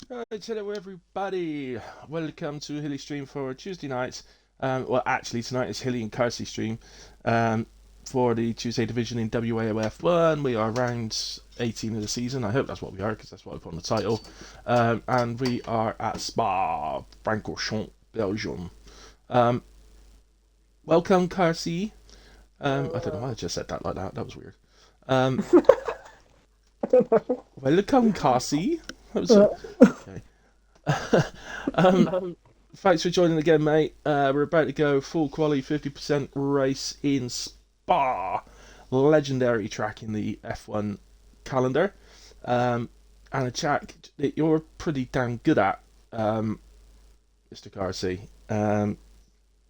Right, hello everybody. Welcome to Hilly Stream for Tuesday night. Well, actually, tonight is Hilly and Kersey stream for the Tuesday division in WAOF1. We are round 18 of the season. I hope that's what we are, because that's what I put on the title. And we are at Spa, Francorchamps, Belgium. Welcome, Kersey. I don't know why I just said that like that. That was weird. Welcome, Kersey. That was okay. Thanks for joining again, mate. We're about to go full quality 50% race in Spa, legendary track in the F1 calendar, and a track that you're pretty damn good at, Mr. Carsey.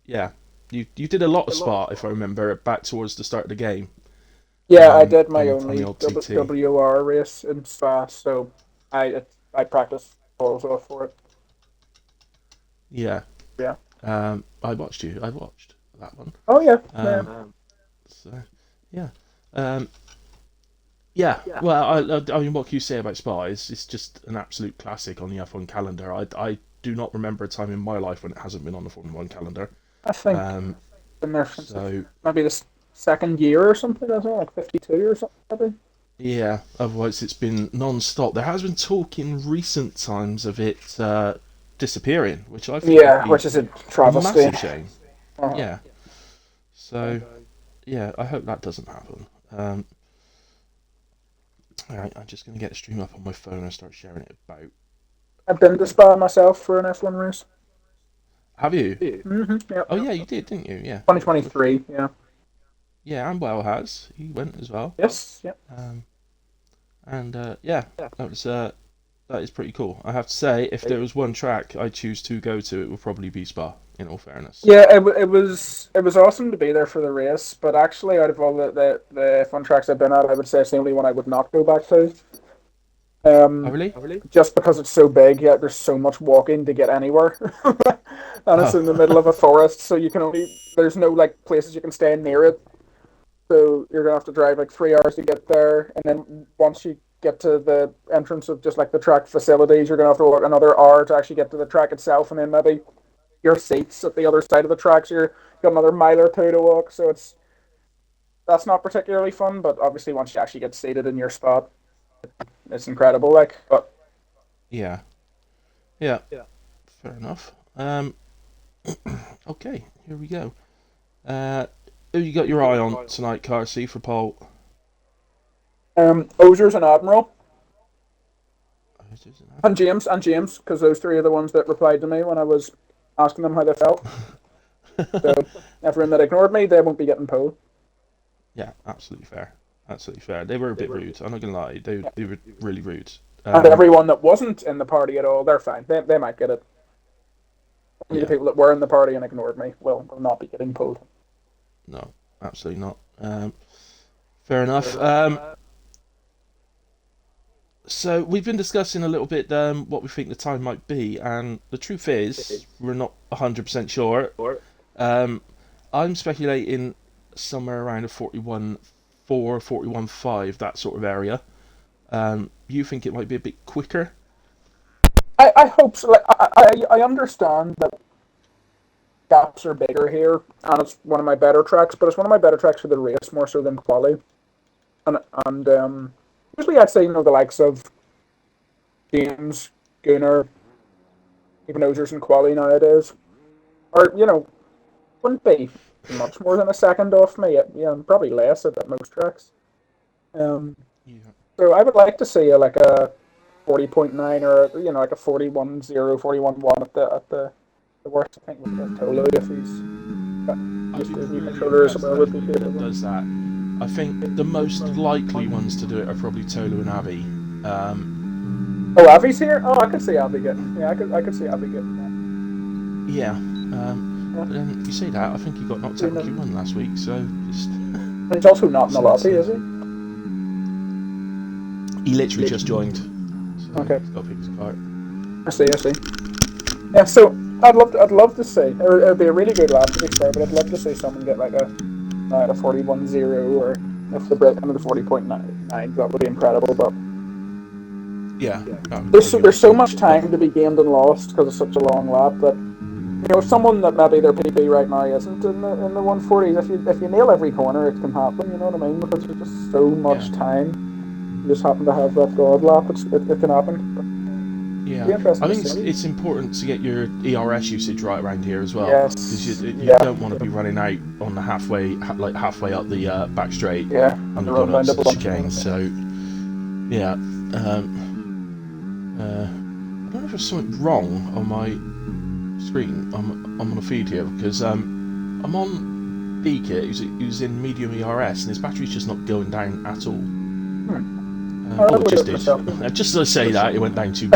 Yeah, you did a lot of Spa, if I remember, back towards the start of the game. Yeah, I did my on only the old TT. WR race in Spa, so I practiced balls off for it. Yeah. Yeah. I watched you. I watched that one. Oh yeah. So, yeah. Yeah. Well, I mean, what can you say about Spa? It's just an absolute classic on the F1 calendar. I do not remember a time in my life when it hasn't been on the Formula One calendar. I think been there since maybe the second year or something. I like 52 or something. Maybe. Yeah. Otherwise, it's been non-stop. There has been talk in recent times of it disappearing, which I think would be which is a travesty. massive shame. Yeah. So, yeah, I hope that doesn't happen. Alright, I'm just going to get the stream up on my phone and start sharing it about. I've been to Spa myself for an F1 race. Have you? Mm-hmm, yep. Oh, yeah, you did, didn't you? Yeah. 2023, yeah. Yeah, and Well has. He went as well. Yes, yep. Yeah, that is pretty cool. I have to say, if there was one track I choose to go to, it would probably be Spa, in all fairness. Yeah, it was awesome to be there for the race, but actually, out of all the F1 tracks I've been at, I would say it's the only one I would not go back to. Oh, really? Just because it's so big, yeah, there's so much walking to get anywhere, and it's in the middle of a forest, so there's no like places you can stay near it. So you're gonna have to drive like 3 hours to get there, and then once you get to the entrance of just like the track facilities, you're gonna have to walk another hour to actually get to the track itself, and then maybe your seats at the other side of the track, so you've got another mile or two to walk. So that's not particularly fun, but obviously once you actually get seated in your spot, it's incredible. Yeah. Fair enough. Okay, here we go. Who you got your eye on tonight, Carsey, for pole? Ozers and Admiral. And James, because those three are the ones that replied to me when I was asking them how they felt. So everyone that ignored me, they won't be getting pole. Yeah, absolutely fair. They were a bit rude. I'm not gonna lie. They were really rude. And everyone that wasn't in the party at all, they're fine. They might get it. Only the people that were in the party and ignored me will not be getting pole. No, absolutely not. Fair enough. So we've been discussing a little bit what we think the time might be, and the truth is we're not 100% sure. I'm speculating somewhere around a 41.4, 41.5, that sort of area. You think it might be a bit quicker? I hope so. Like, I understand that gaps are bigger here, and it's one of my better tracks, but it's one of my better tracks for the race more so than quali. And usually I'd say, the likes of James, Gunnar, even Ozers and quali nowadays, or, wouldn't be much more than a second off me, probably less at most tracks. So I would like to see a 40.9 or, like a 41.0, 41.1 at the worst, I think, with the Tolo, if he's used to the controller as well, would be good. Does that. I think the most likely ones to do it are probably Tolo and Avi. Avi's here? Oh, I could see Avi getting. Yeah, I could see Avi getting that. Yeah. But then you say that, I think he got knocked out in Q1 last week, so just. And he's also not in the lobby, is he? He literally just joined. So okay. He's got to pick his cart. I see. Yeah, so I'd love to see. It would be a really good lap to be fair, but I'd love to see someone get like a 41.0, or if they break into the 40.9, that would be incredible. But Yeah. There's so much time to be gained and lost because it's such a long lap that, you know, someone that maybe their PB right now isn't in the 140s, if you nail every corner, it can happen. You know what I mean? Because there's just so much time. You just happen to have that god lap. It can happen. Yeah, Be interesting I think to see. it's important to get your ERS usage right around here as well, Yes. because you Yeah. don't want to be running out on the halfway up the back straight, Yeah. and you've got up to the chicane. So, yeah, I don't know if there's something wrong on my screen. I'm on a feed here because I'm on D-Kit, who's in medium ERS, and his battery's just not going down at all. Oh, it just did. Just as I say that, it went down 2%.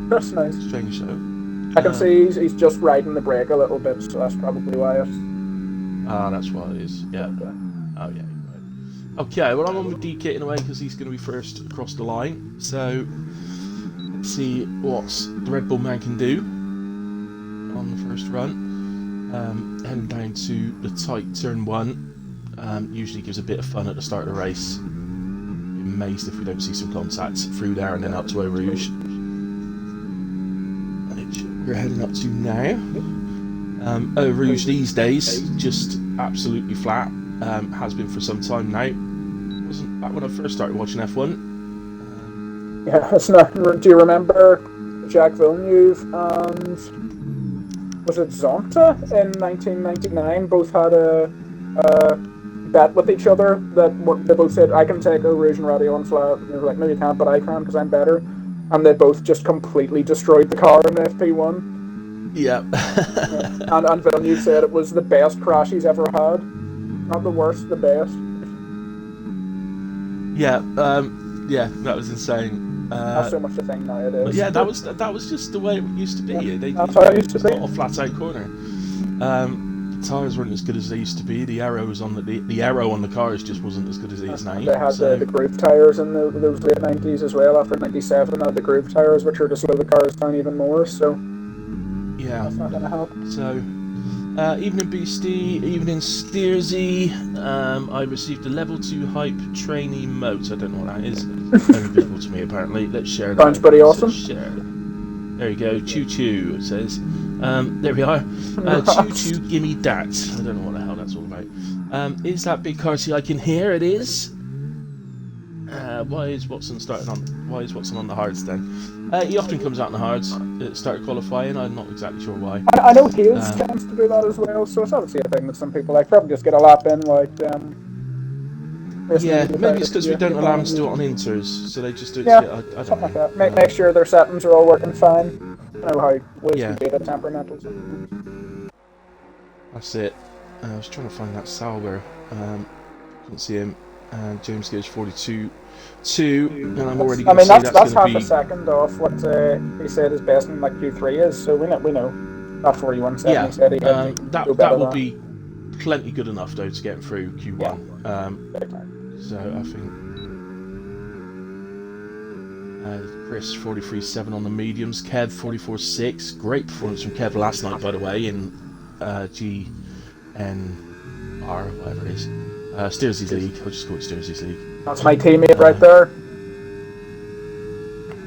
That's nice. Strange though. I can see he's just riding the brake a little bit, so that's probably why it. That's what it is. Yeah. Okay. Oh yeah. Right. Okay. Well, I'm on with D-Kit in a way because he's going to be first across the line. So let's see what the Red Bull man can do on the first run. Heading down to the tight turn 1. Usually gives a bit of fun at the start of the race. Be amazed if we don't see some contact through there and then up to Eau Rouge. Which we're heading up to now. Eau Rouge these days, just absolutely flat. Has been for some time now. Wasn't back when I first started watching F1. Yeah, it's not. Do you remember Jacques Villeneuve and was it Zonta in 1999? Both had a bet with each other that they both said, I can take Eau Rouge and Radio on flat. And they were like, no, you can't, but I can because I'm better. And they both just completely destroyed the car in the FP1. Yeah. and Villeneuve said it was the best crash he's ever had. Not the worst, the best. Yeah, that was insane. Not so much a thing nowadays. But yeah, that was just the way it used to be. Yeah, that's how it used to be. Not a flat out corner. The tyres weren't as good as they used to be. The aero was on the aero on the cars just wasn't as good as it is now. They had the groove tyres in those late 90s as well. After 97, they had the groove tyres, which are to slow the cars down even more. So yeah, that's not going to help. So evening Beastie, evening Steersy. I received a level 2 hype trainee mote. I don't know what that is. Only visible to me apparently. Let's share that. Sounds pretty awesome. Share. There you go. Choo choo. It says. There we are. Choo choo, gimme dat. I don't know what the hell that's all about. Is that big car I can hear? It is. Why is Watson on the hards then? He often comes out in the hards at start of qualifying. I'm not exactly sure why. I know Hales tends to do that as well, so it's obviously a thing that some people like. Probably just get a lap in, like. Yeah, maybe it's because we don't allow them to do it on inters, so they just do it. Yeah, I don't something know. like that. Make sure their settings are all working fine. I know how Yeah. beta temperamentals. That's it. I was trying to find that Sauber. Couldn't see him. James Gage 42. 2, and I'm already going to say that's half be... a second off what he said his best in like Q3 is, so we know. Not 41 seconds. Yeah, he said that will be plenty good enough though to get him through Q1. Yeah. So I think Chris 43.7 on the mediums, Kev 44.6. Great performance from Kev last night, by the way, in GNR, whatever it is. Steersy's League. I'll just call it Steersy's League. That's my teammate right there.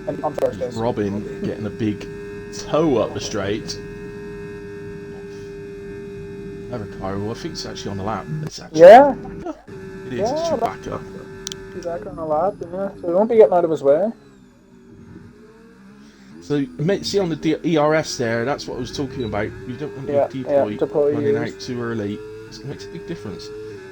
And on Thursdays. Robin getting a big toe up the straight. Another car. Well, I think it's actually on the lap. It's actually, yeah. It is. It's Chewbacca. Chewbacca on the lap, yeah. So he won't be getting out of his way. So, see on the ERS there, that's what I was talking about. You don't want your deploy running out too early. It makes a big difference.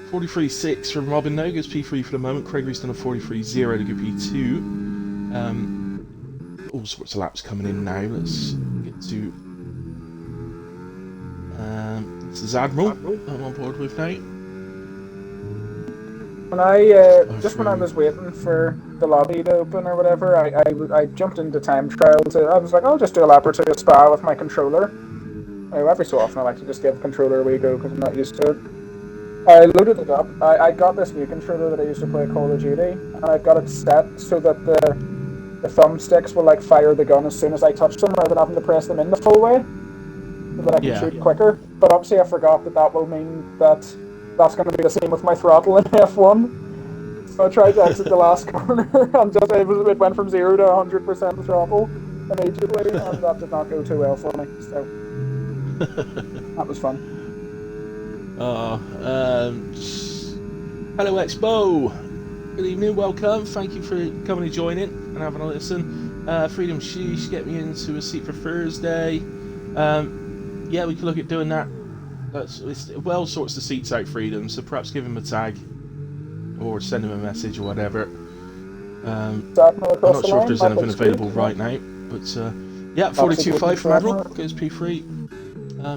43.6 from Robin No goes P3 for the moment. Gregory's done a 43.0 to go P2. All sorts of laps coming in now. Let's get to this is Admiral I'm on board with now. When I was waiting for the lobby to open or whatever, I jumped into time trials. I was like, I'll just do a lap or two at Spa with my controller. Every so often I like to just give the controller a wee go because I'm not used to it. I loaded it up. I got this new controller that I used to play Call of Duty, and I got it set so that the thumbsticks will like fire the gun as soon as I touch them, rather than having to press them in the full way, so that I can shoot quicker. But obviously, I forgot that will mean that that's going to be the same with my throttle in F1. I tried to exit the last corner, and just it went from 0 to 100% throttle immediately, and that did not go too well for me. So that was fun. Hello Expo. Good evening, welcome. Thank you for coming and joining and having a listen. Freedom Sheesh, get me into a seat for Thursday. Yeah, we could look at doing that. Well sorts the seats out, Freedom, so perhaps give him a tag or send him a message or whatever. I'm not sure if there's anything available right now, but yeah, 42.5 from Admiral goes P3.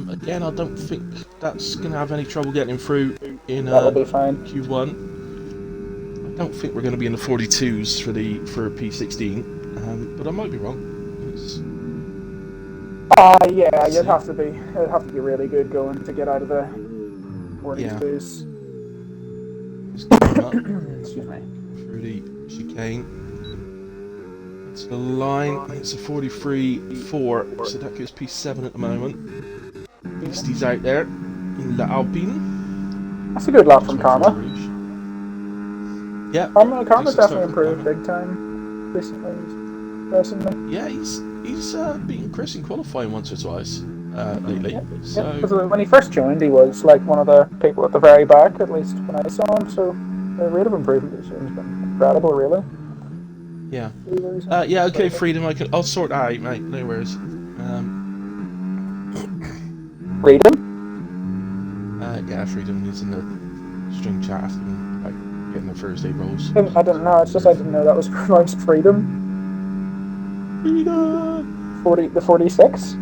Again, I don't think that's going to have any trouble getting him through in That'll be fine. Q1. I don't think we're going to be in the 42s for P16, but I might be wrong. Yeah, it'd have to be really good going to get out of the 42s. Excuse me. Through the chicane. It's the line. It's a 43.4, so that goes P7 at the moment. Beastie's out there in La Alpine. That's a good lap from Karma. Yeah. Karma's definitely improved big time recently. Personally. Yeah, he's beaten Chris in qualifying once or twice lately. Yeah, so because when he first joined, he was like one of the people at the very back, at least when I saw him. So the rate of improvement has been incredible, really. Yeah. Yeah. Okay, Freedom. I'll sort that out, mate. No worries. Freedom? Yeah, Freedom is in the string chat asking about getting the Thursday rolls. I didn't know. It's just I didn't know that was pronounced Freedom. Freedom. 46.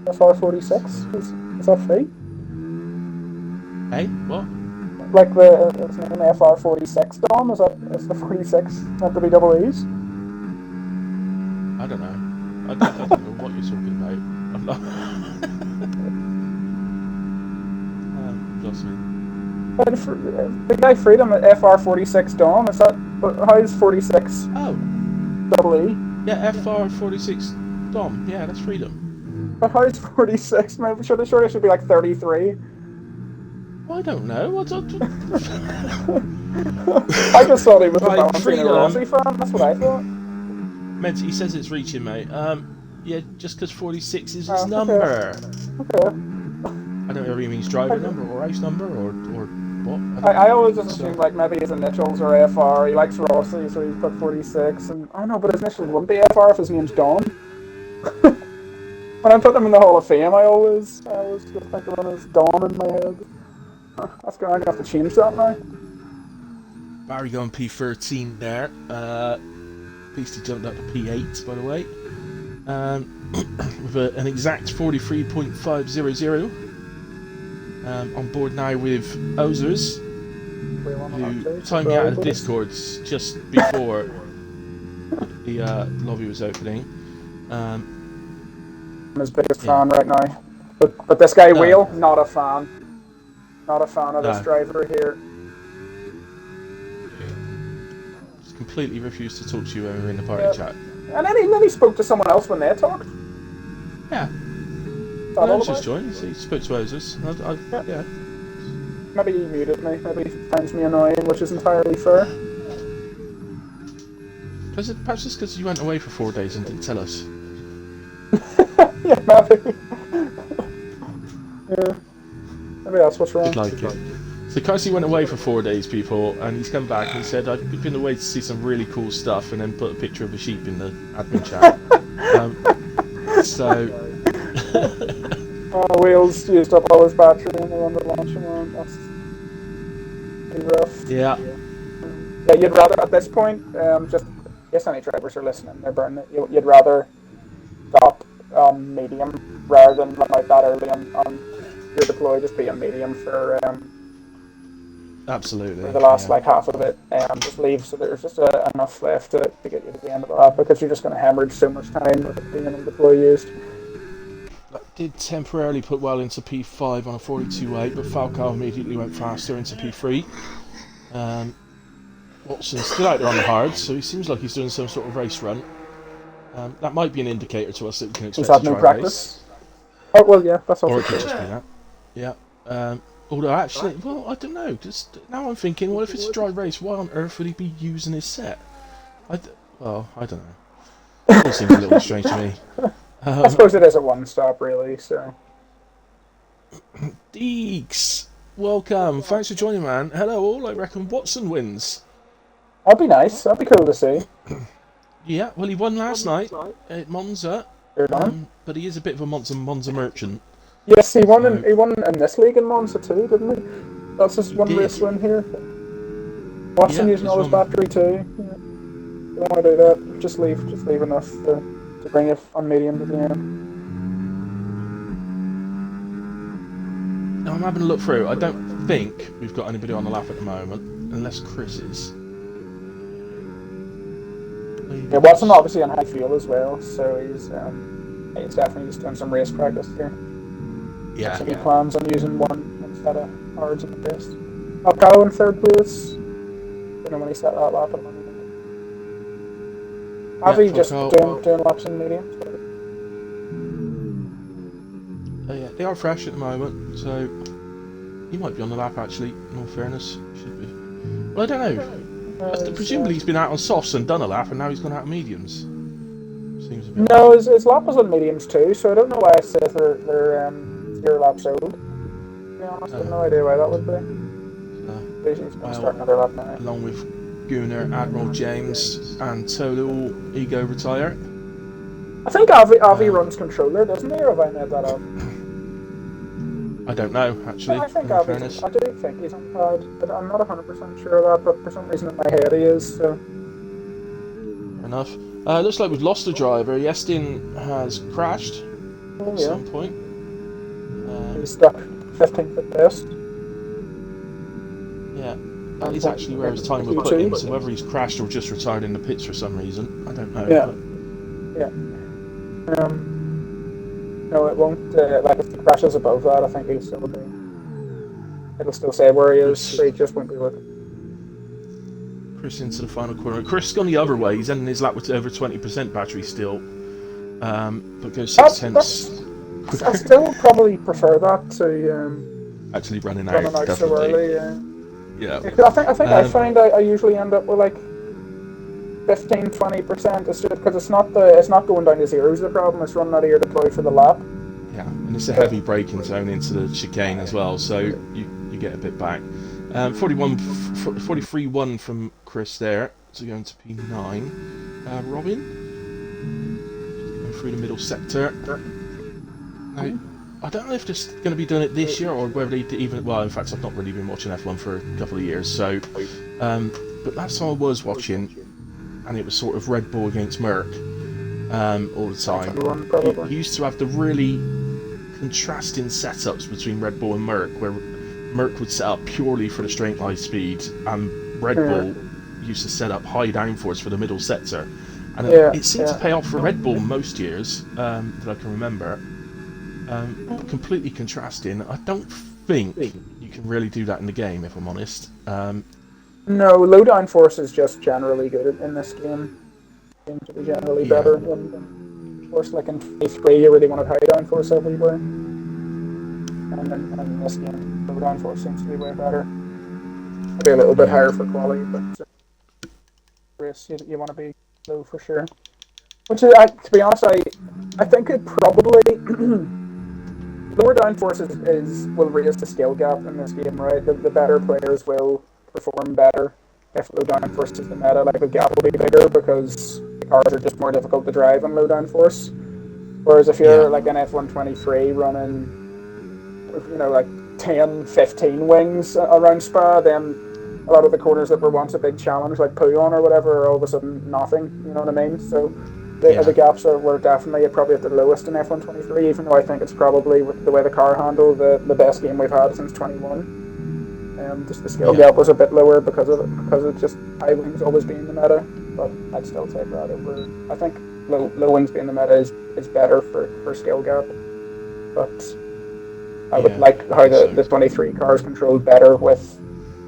FR46 is that free? Hey, what? Like it's an FR46 Dom? Is the 46 meant to be double E's? I don't know. I don't know what you're talking about. I'm not. Lost me. The guy Freedom at FR46 Dom, is that how is 46? Oh. Double E? Yeah, FR46 Dom. Yeah, that's Freedom. But how is 46? Maybe sure it should be like 33. Well, I don't know. I just thought he was right, a Valentino Rossi fan. That's what I thought. He says it's reaching, mate. Yeah, just because 46 is his number. Okay. I don't know if he means driver number or race number or what. I always just assumed like maybe his initials are FR. He likes Rossi, so he's put 46. And I don't know, but his initials wouldn't be FR if his name's Don. When I put him in the Hall of Fame, I always just think of him as Don in my head. I'm gonna have to change that now. Barry going P13 there. Beastie jumped up to P8, by the way. With an exact 43.500. On board now with Ozers, who timed me out of the Discords just before the lobby was opening. I'm his biggest fan right now. But this guy, Wheel, not a fan. Not a fan of this driver here. Just completely refused to talk to you when we were in the party chat. And then he spoke to someone else when they talked. Yeah. Ozers joined. He spoke to Ozers. Yeah. Maybe he muted me. Maybe he finds me annoying, which is entirely fair. Perhaps it's because you went away for 4 days and didn't tell us. Yeah, maybe. Yeah. Maybe that's what's wrong. Like it. So Casey went away for 4 days, people, and he's come back and he said, I've been away to see some really cool stuff, and then put a picture of a sheep in the admin chat. Wheels used up all his battery and they wanted to launch him on. That's pretty rough. Yeah. Yeah, you'd rather, at this point, yes, any drivers are listening, they're burning it. You'd rather stop medium rather than run out that early on your deploy, just be a medium for absolutely for the last like half of it, just leave so there's just enough left to get you to the end of the lap, because you're just going to hemorrhage so much time with it being in deploy used. That did temporarily put well into P5 on a 42.8, but Falcao immediately went faster into P3. Watson's still out there on the hards, so he seems like he's doing some sort of race run. That might be an indicator to us that we can expect he's had no practice. Oh well, yeah, that's also or it could just be that. Yeah. Although actually, well, I don't know, because now I'm thinking, well, if it's a dry race, why on earth would he be using his set? Well, I don't know. It all seems a little bit strange to me. I suppose it is a one-stop, really, so... Deeks, welcome. Thanks for joining, man. Hello all. I reckon Watson wins. That'd be nice. That'd be cool to see. Yeah, well, he won last night at Monza, but he is a bit of a Monza merchant. Yes, he won in this league in Monza too, didn't he? That's his one race win here. Watson using all his battery too. Yeah. Don't want to do that. Just leave enough to bring it on medium to the end. Now I'm having a look through. I don't think we've got anybody on the lap at the moment, unless Chris is. Yeah, Watson obviously on high fuel as well, so he's definitely just doing some race practice here. Yeah. So he plans on using one set of hards in the race. Alcao in third place. Don't know when he set that lap at Avi just doing laps in mediums. Yeah, they are fresh at the moment, so he might be on the lap actually, in all fairness. Should be. Well, I don't know. Presumably he's been out on softs and done a lap, and now he's gone out on mediums. Seems a bit. No, his lap was on mediums too, so I don't know why it says they're 0 laps old. To be honest, I have no idea why that would be. He's going to start another lap now. Along with Gunnar, Admiral James, and Tolu all ego retire. I think Avi runs controller, doesn't he? Or have I made that up? I don't know, actually. I think I do think he's on pad, but I'm not 100% sure of that, but for some reason in my head he is, so... Fair enough. Looks like we've lost a driver. Yestin has crashed at some point. He's stuck 15th at best. Yeah. That is actually where his time was put in, so whether he's crashed or just retired in the pits for some reason, I don't know. Yeah. No, it won't. Like if he crashes above that, I think it'll still say where he is. So he just won't be looking. Chris into the final corner. Chris gone the other way. He's ending his lap with over 20% battery still, but goes 6 tenths. I still probably prefer that to actually running out so early. Yeah. I think I find I usually end up with like 15-20%. It's just because it's not going down to zeros. The problem is running out of your deploy for the lap. Yeah, and it's a heavy braking zone into the chicane as well, so you get a bit back. 43-1 from Chris there, so going to P9. Robin going through the middle sector. Now, I don't know if they're going to be doing it this year or whether they even. Well, in fact, I've not really been watching F1 for a couple of years, so. But last time I was watching, and it was sort of Red Bull against Merc all the time. You used to have the really contrasting setups between Red Bull and Merc, where Merc would set up purely for the straight line speed, and Red Bull used to set up high downforce for the middle sector. And it seemed to pay off for Red Bull most years that I can remember. Completely contrasting. I don't think you can really do that in the game, if I'm honest. No, low downforce is just generally good in this game. Seems to be generally better than of course, like in A3 you really wanted high downforce everywhere. And in this game, low downforce seems to be way better. Maybe a little bit higher for quality, but race you want to be low for sure. Which is, to be honest, I think it probably lower downforce will raise the skill gap in this game, right? The better players will perform better if low downforce is the meta. Like the gap will be bigger because the cars are just more difficult to drive on low downforce. Whereas if you're like an F1-23 running, like 10-15 wings around Spa, then a lot of the corners that were once a big challenge, like Pouillon or whatever, are all of a sudden nothing. You know what I mean? So the gaps were definitely probably at the lowest in F1-23, even though I think it's probably, with the way the car handled, the best game we've had since 21. Just the skill gap was a bit lower because of just high wings always being the meta, but I'd still take that over. I think low wings being the meta is better for skill gap, but I would like how the 23 cars controlled better with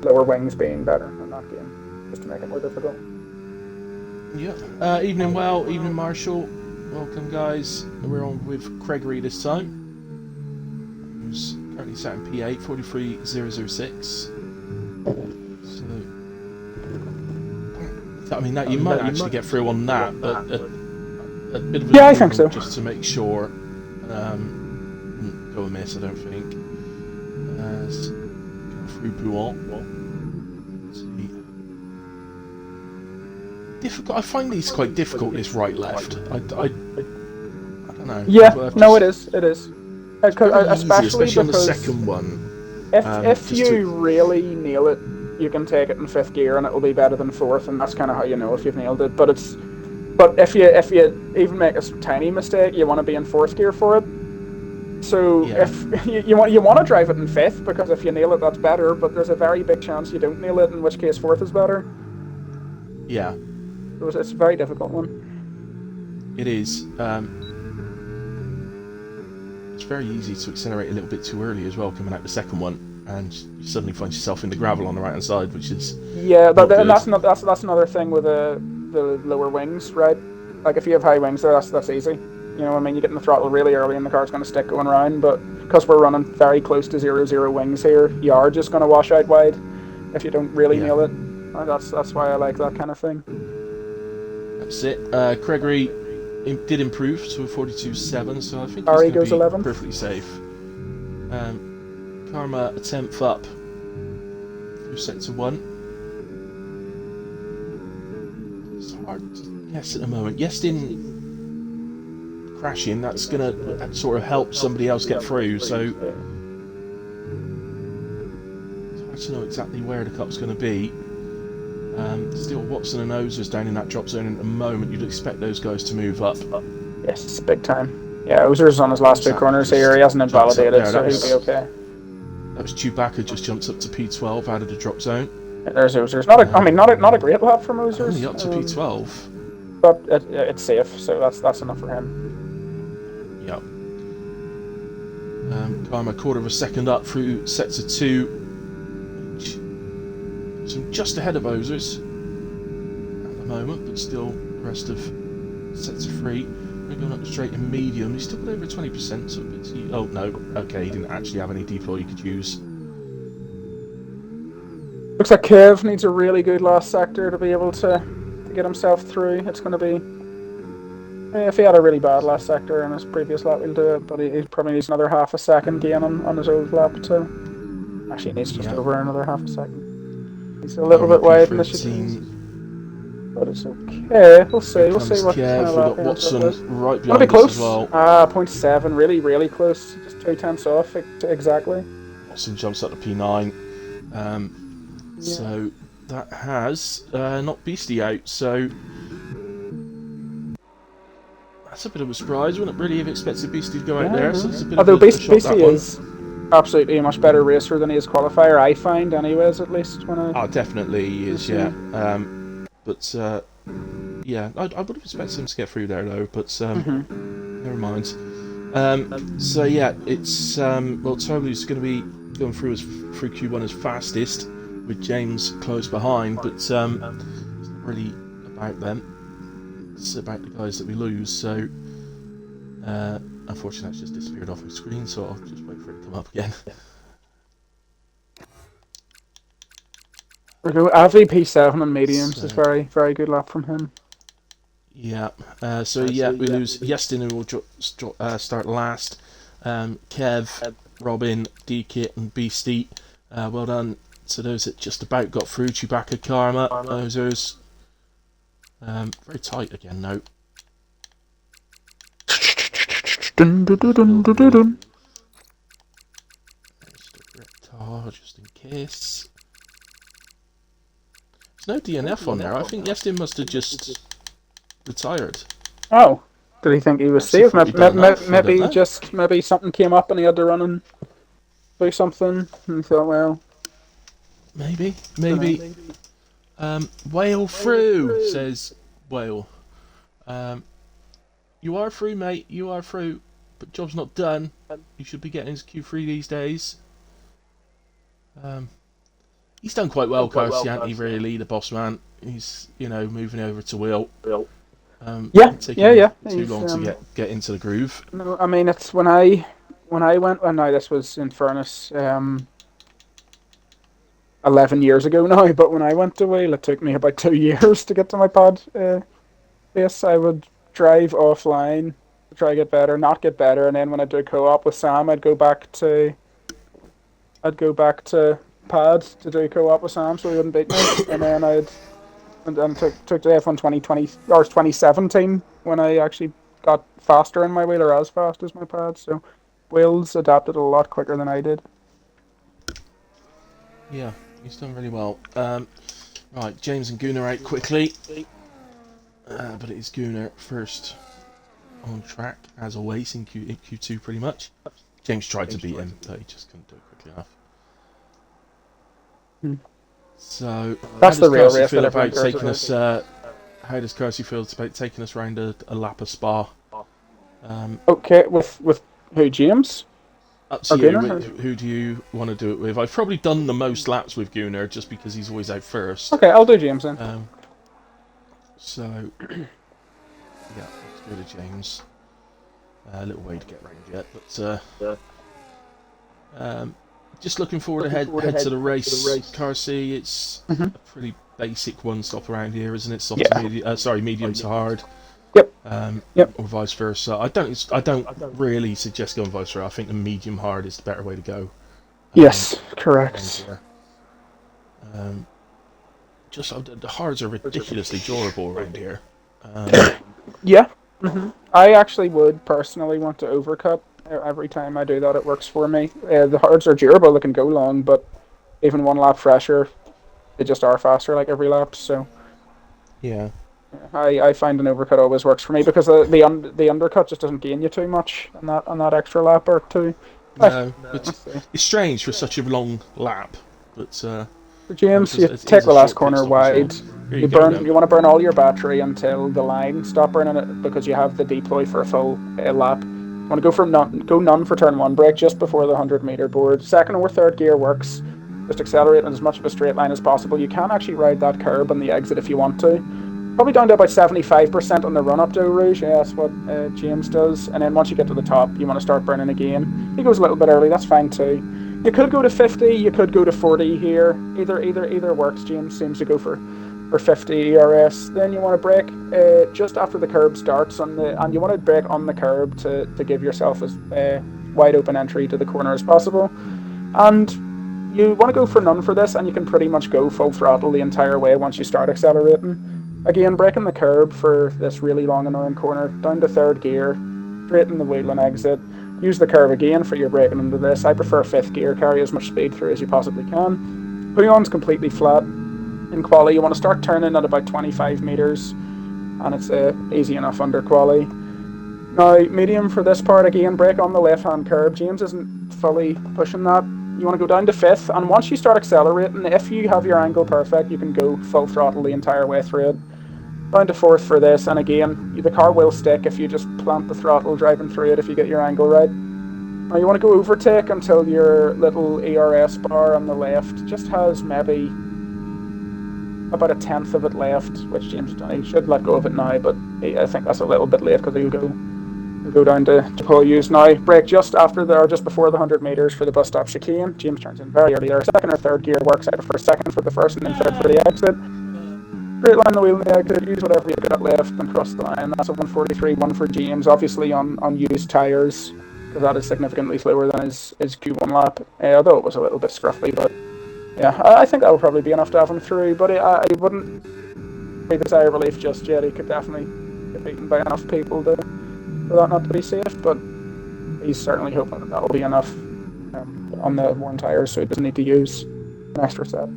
lower wings being better in that game, just to make it more difficult. Yeah. Evening, evening, Marshall. Welcome, guys. We're on with Gregory this time, who's currently sat in P8, 43,006. So, I mean, that you might actually get through on that, but a bit of an Yeah, I think so. just to make sure. Go amiss, I don't think. Through Bouillon. Difficult. I find these quite difficult. This right-left. I don't know. Yeah, no, it is. It is. Especially on the second one. If you really nail it, you can take it in 5th gear and it will be better than 4th, and that's kind of how you know if you've nailed it. But if you even make a tiny mistake, you want to be in 4th gear for it. So if you want to drive it in 5th, because if you nail it, that's better. But there's a very big chance you don't nail it, in which case 4th is better. Yeah. So it's a very difficult one. It is. It's very easy to accelerate a little bit too early as well, coming out the second one, and you suddenly find yourself in the gravel on the right hand side, which is that's another thing with the lower wings, right? Like if you have high wings there, that's easy. You know what I mean? You get in the throttle really early and the car's going to stick going around, but because we're running very close to 0-0 wings here, you are just going to wash out wide if you don't really nail it. That's why I like that kind of thing. That's it. Gregory did improve to a 42.7, so I think Ari he's goes going to be 11th. perfectly safe. Karma a 10th up through sector 1. It's hard to guess at the moment. Yestin crashing, that's going to sort of help somebody else get through, so it's hard to know exactly where the cup's going to be. Still Watson and Ozers down in that drop zone at the moment. You'd expect those guys to move up. Yes, big time. Yeah, Ozers on his last 2 corners here. He hasn't invalidated, so he'll be okay. That was Chewbacca just jumps up to P12 out of the drop zone. Yeah, there's Ozers. Not a great lap from Ozers. Only up to P12. But it's safe, so that's enough for him. Yep. Karma a quarter of a second up through sector 2. So just ahead of Ozers at the moment, but still the rest of sector 3. We're going up straight in medium. He's still got over 20%, so a bit too... Oh no, okay, he didn't actually have any deploy he could use. Looks like Kev needs a really good last sector to be able to get himself through. It's going to be... If he had a really bad last sector in his previous lap, he'll do it, but he probably needs another half a second gain on his old lap too. Actually, he needs just over another half a second. He's a little bit wide in the shooting, but it's okay. We'll see. We'll see what kind of lap Watson right behind us close. as well. 0.7, really close. Just 2 tenths off exactly. Watson jumps up to P9. So that has knocked Beastie out. So that's a bit of a surprise. Wouldn't really have expected Beastie to go out there. So it's a bit although of a shot, Beastie is absolutely a much better racer than he is qualifier, I find, anyways, at least when I... Oh, definitely he is, yeah. But, yeah, I would have expected him to get through there, though, but, never mind. So, yeah, it's, well, Toblu's going to be going through Q1 as fastest, with James close behind, but, it's not really about them. It's about the guys that we lose, so, unfortunately that's just disappeared off my screen, so I'll just wait for it to come up again. Avi P7 on mediums is very good lap from him. Yeah, so yeah, we lose Yestin, who will start last. Kev, Robin, D-Kit and Beastie. Well done to those that just about got through. Chewbacca, Karma, Ozers. Very tight again, though. Just in case. There's no DNF on there. I think Yestin must have just retired. Oh, did he think he was safe? Maybe something came up and he had to run and do something. And he thought, well, maybe. Whale through, says Whale. You are through, mate. You are through, but job's not done. You should be getting into Q3 these days. He's done quite well, Carcianti, really, the boss man. He's, moving over to Will. Taking too long to get into the groove. No, I mean, it's when I when I went, well, now this was in fairness, 11 years ago now, but when I went to Wheel, it took me about 2 years to get to my pad place. I would drive offline to try to get better, not get better, and then when I do co-op with Sam, I'd go back to pad to do co-op with Sam so he wouldn't beat me, and then took the F1 2020 or 2017 when I actually got faster in my wheel or as fast as my pad. So wheels adapted a lot quicker than I did. Yeah, he's done really well. Right, James and Gunnar out quickly, but it is Gunnar first on track as always in Q2 pretty much. James tried to beat him, but he just couldn't do it quickly enough. So, That's the real Carsey race feel that about everyone taking us? How does Carsey feel about taking us around a lap of Spa? Okay, with who, James? Up to Or you. Gunnar? Who do you want to do it with? I've probably done the most laps with Gunnar just because he's always out first. Okay, I'll do James then. So, yeah, let's go to James. A little way to get round yet, but just looking forward ahead to the race. Carsey, it's a pretty basic one stop around here, isn't it? Soft to medium, medium to hard. Yep. Or vice versa. I don't really suggest going vice versa. I think the medium hard is the better way to go. Yes, correct. Just the hards are ridiculously durable around here. Yeah. I actually would personally want to overcut. Every time I do that, it works for me. The hards are durable; they can go long, but even one lap fresher, they just are faster like every lap. So yeah, I find an overcut always works for me because the undercut just doesn't gain you too much on that extra lap or two. No, but it's strange for such a long lap. But for James, you take the last corner wide. You want to burn all your battery until the line. Stop burning it because you have the deploy for a full lap. You want to go none for turn one. Brake just before the 100-meter board. Second or third gear works. Just accelerate in as much of a straight line as possible. You can actually ride that curb on the exit if you want to. Probably down to about 75% on the run-up to Rouge. Yeah, that's what James does. And then once you get to the top, you want to start burning again. He goes a little bit early. That's fine too. You could go to 50. You could go to 40 here. Either works. James seems to go for 50 ERS. Then you want to brake just after the curb starts and you want to brake on the curb to give yourself as wide open entry to the corner as possible. And you want to go for none for this, and you can pretty much go full throttle the entire way once you start accelerating. Again, braking the curb for this really long annoying corner, down to third gear, straighten the wheel and exit. Use the curve again for your braking into this. I prefer fifth gear, carry as much speed through as you possibly can. Put-on's completely flat. In quali, you want to start turning at about 25 meters, and it's easy enough under quali. Now, medium for this part, again, brake on the left-hand curb. James isn't fully pushing that. You want to go down to fifth, and once you start accelerating, if you have your angle perfect, you can go full throttle the entire way through it. Down to fourth for this, and again, the car will stick if you just plant the throttle driving through it if you get your angle right. Now you want to go overtake until your little ERS bar on the left just has maybe about a tenth of it left, which James has done. He should let go of it now, but I think that's a little bit late because he'll go down to pull use now. Brake just after or just before the 100 meters for the bus stop chicane. James turns in very early there. Second or third gear works out for second for the first and then third for the exit. Straight line the wheel in the exit, use whatever you've got left and cross the line. That's a 143, one for James, obviously on used tyres, because that is significantly slower than his Q1 lap, although it was a little bit scruffy, but yeah, I think that would probably be enough to have him through, but I wouldn't breathe a sigh of relief just yet. He could definitely get beaten by enough people for that not to be safe, but he's certainly hoping that will be enough on the worn tyres, so he doesn't need to use an extra set.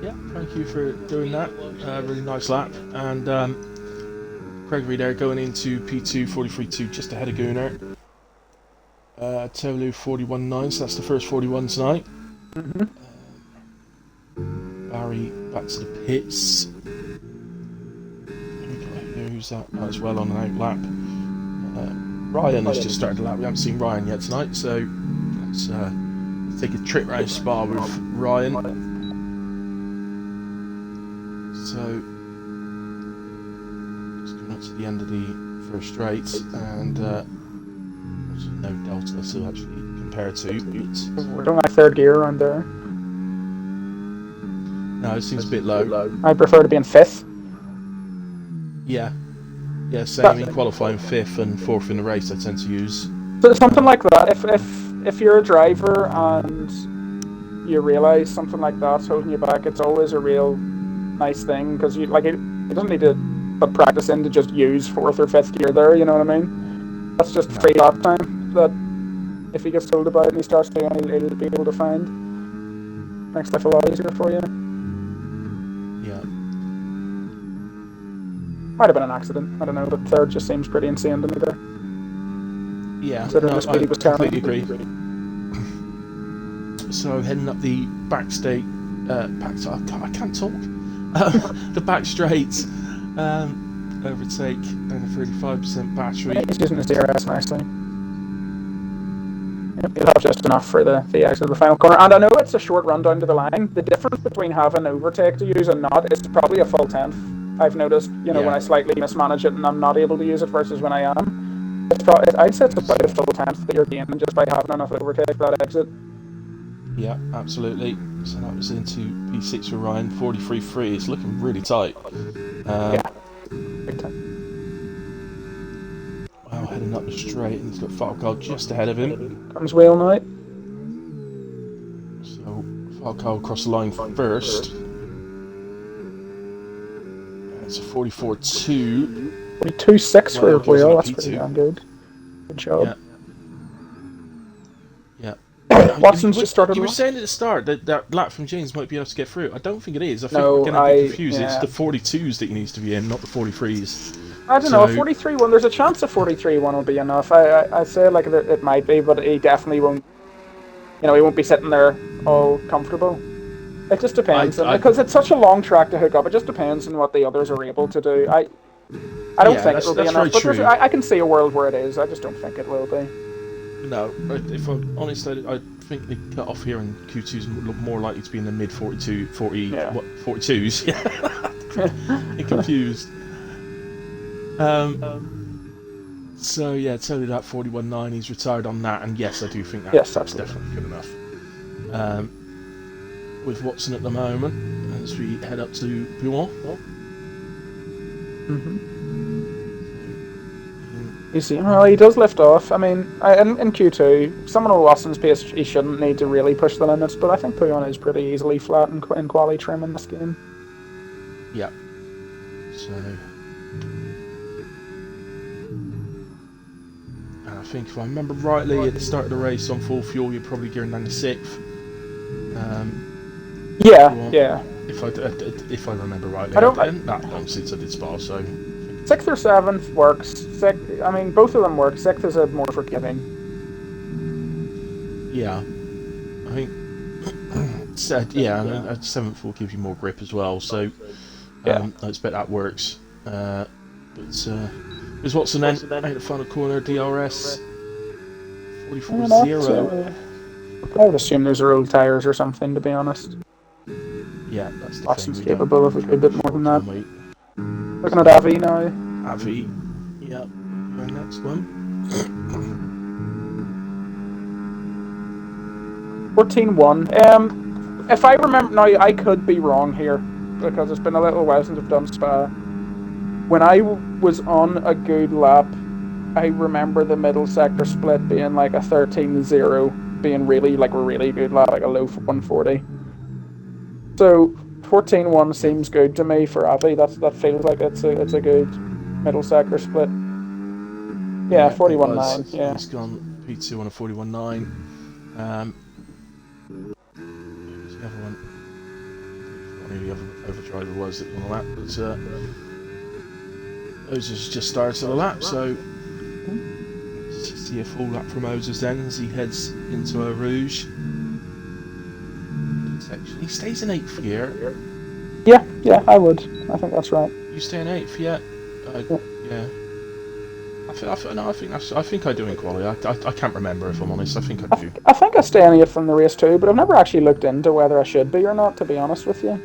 Yeah, thank you for doing that. Really nice lap. And Gregory there going into P2 43.2 just ahead of Gunnar. Tolu 41.9, so that's the first 41 tonight. Barry back to the pits. Who's that? Oh, it's well on an out lap. Ryan has just started the lap. We haven't seen Ryan yet tonight, so let's take a trip around Spa with Ryan. So, just coming up to the end of the first straight, and no delta to actually compare to. We're doing like third gear around there. No, it seems a bit low. I prefer to be in fifth. Yeah, same in qualifying fifth and fourth in the race. I tend to use something like that. If you're a driver and you realise something like that's holding you back, it's always a real nice thing because you like it doesn't need to put practice in to just use fourth or fifth gear there. You know what I mean? That's just free lap time that if he gets told about it and he starts doing it, he'll be able to find. Makes life a lot easier for you. Yeah. Might have been an accident. I don't know, but third just seems pretty insane to me there. Yeah, Considering the speed he was carrying. I completely agree. So heading up the back straight, I can't talk. The back straight, overtake down to 35% battery. He's using his DRS nicely. Yep, he'll have just enough for the exit of the final corner. And I know it's a short run down to the line. The difference between having overtake to use and not is probably a full tenth. I've noticed, when I slightly mismanage it and I'm not able to use it versus when I am. I'd say it's about a full tenth that you're gaining just by having enough overtake for that exit. Yeah, absolutely. So that was into P6 for Ryan, 43.3. It's looking really tight. Yeah, big time. Wow, heading up the straight, and he's got Falco just ahead of him. Comes Wheel Knight. So Falco across the line first. It's a 44.2. 42.6 for Wheel. That's pretty damn good. Good job. Yeah. Watson's just started. You were saying at the start that lap from James might be able to get through. I don't think it is. I think no, we're going to be confused. Yeah. It's the 42s that he needs to be in, not the 43s. I don't know. 43-1. There's a chance a 43-1 will be enough. I say like it might be, but he definitely won't. He won't be sitting there all comfortable. It just depends, because it's such a long track to hook up. It just depends on what the others are able to do. I don't think it will be enough. But I can see a world where it is. I just don't think it will be. No, if I'm honest, I think the cut off here in Q2 is more likely to be in the mid 42, 42s. I'm confused. So yeah, totally that 41.9. He's retired on that, and yes, I do think that's definitely good enough. With Watson at the moment, as we head up to Boulogne. You see, well, he does lift off. I mean, in Q2, someone of Watson's pace, he shouldn't need to really push the limits, but I think Pouillon is pretty easily flat in quali trim in this game. Yeah. So, and I think if I remember rightly, at the start of the race on full fuel, you're probably gearing down to 6th. Yeah. If I remember rightly, since I did Spa, so 6th or 7th works. I mean, both of them work. 6th is a more forgiving. Yeah, I think. Yeah, and 7th will give you more grip as well. So I expect that works. But there's Watson then out the final corner, DRS 44.0. I would assume there's road tyres or something, to be honest. Yeah, that's the Watson's thing. capable of a bit more than that. Looking at Avi now. Avi, yeah, the next one. 14.1. If I remember now, I could be wrong here because it's been a little while since I've done Spa. When I was on a good lap, I remember the middle sector split being like a 13.0, being really good lap, like a low 140. So 14.1 seems good to me for Avi. That feels like it's a good middle sector split. Yeah, 41.9. Yeah, he's gone P2 on a 41.9. Who's the other one? I don't know who the other driver was that was on the lap, but Moses just started the lap, so see a full lap from Moses then as he heads into a Rouge. He stays in 8th gear. Yeah, I would. I think that's right. You stay in 8th, yeah. Yeah. I think I do in quali. I can't remember if I'm honest. I think I do. I think I stay in 8th from the race too, but I've never actually looked into whether I should be or not, to be honest with you.